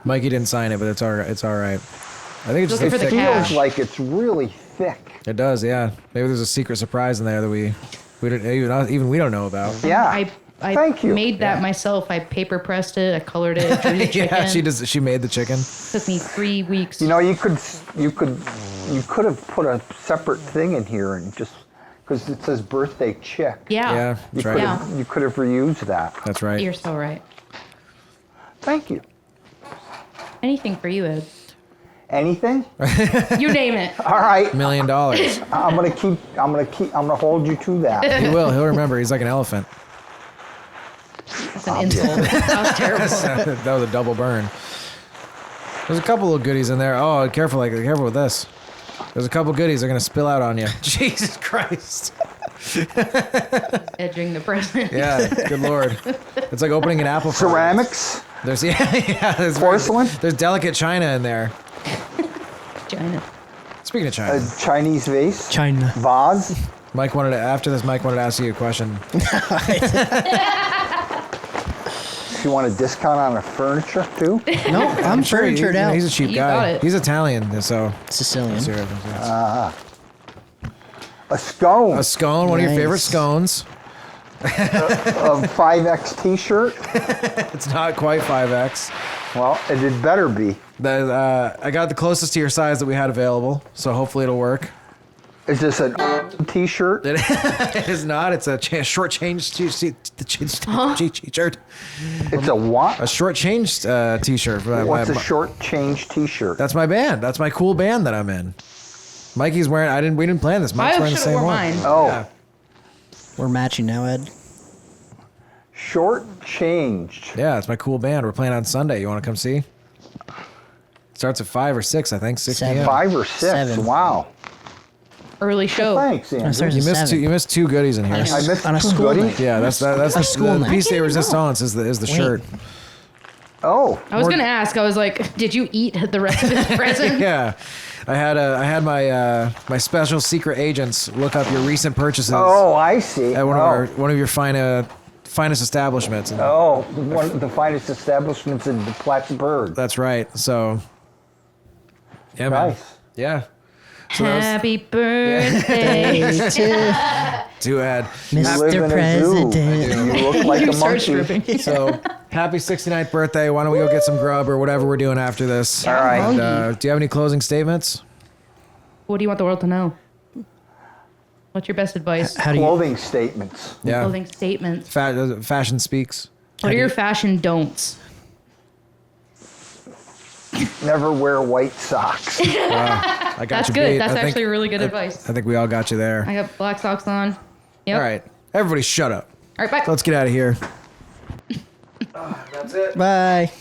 Mikey didn't sign it, but it's all right. It's all right. I think it's just Looking a for the thick. cash. Feels like it's really thick. It does, yeah. Maybe there's a secret surprise in there that we don't even we don't know about. Yeah. I Thank you. made that myself. I paper pressed it. I colored it. Drew the chicken. Yeah, she made the chicken. Took me 3 weeks. You know, you could have put a separate thing in here and just because it says birthday chick. Yeah. Yeah, You that's right. could you could have reused that. That's right. You're so right. Thank you. Anything for you, Ed. Anything? You name it. All right. $1 million. I'm gonna hold you to that. He will. He'll remember. He's like an elephant. That's an insult. That was terrible. That was a double burn. There's a couple of goodies in there. Oh, careful with this. There's a couple goodies that are gonna spill out on you. Jesus Christ. Edging the present. Yeah, good lord. It's like opening an apple. pie. Ceramics, There's there's porcelain, There's delicate china in there. China. Speaking of a china, Chinese vase, China. vase. Mike wanted to ask you a question. If you want a discount on the furniture too, No, I'm furnitured out. He's a cheap You guy. got it. He's Italian, so. Sicilian. a scone, A scone, one of your Nice. favorite scones. a 5X T-shirt. It's not quite 5X. Well, it had better be. I got the closest to your size that we had available, so hopefully it'll work. Is this an T-shirt? It is not. It's a short change t-shirt. It's a what? A short changed t-shirt. What's a short change T-shirt? That's my band. That's my cool band that I'm in. Mikey's wearing. We didn't plan this. Mike's I wearing the should same have worn one. mine. Oh, Yeah. We're matching now, Ed. short changed. Yeah, it's my cool band. We're playing on Sunday. You want to come see? Starts at 5 or 6, I think. 6 7. p.m. 5 or 6. 7. Wow. Early show. Thanks, It Andrew. starts You at missed 7. two. You missed 2 goodies in here. I missed on a 2 school goodies. night. Yeah, that's the school night. piece de I didn't resistance is the Wait. shirt. Oh, I was gonna ask. I was like, did you eat the rest of his present? Yeah, I had my special secret agents look up your recent purchases oh, I see. at one of your finest establishments. And Oh, one of the finest establishments in the Plattsburgh. that's right. So, yeah, man. Nice. Yeah. So that was Happy birthday. too bad. You live in Mr. a zoo. President. You look like You a start monkey. stripping. So happy 69th birthday. Why don't we go get some grub or whatever we're doing after this? All right. And, do you have any closing statements? What do you want the world to know? What's your best advice? How do you? Clothing statements. Yeah. Clothing statements. Fashion speaks. What are your fashion don'ts? Never wear white socks. I got That's you good. beat. That's I think- actually really good advice. I think we all got you there. I got black socks on. Yep. All right. Everybody shut up. All right, bye. Let's get out of here. Bye.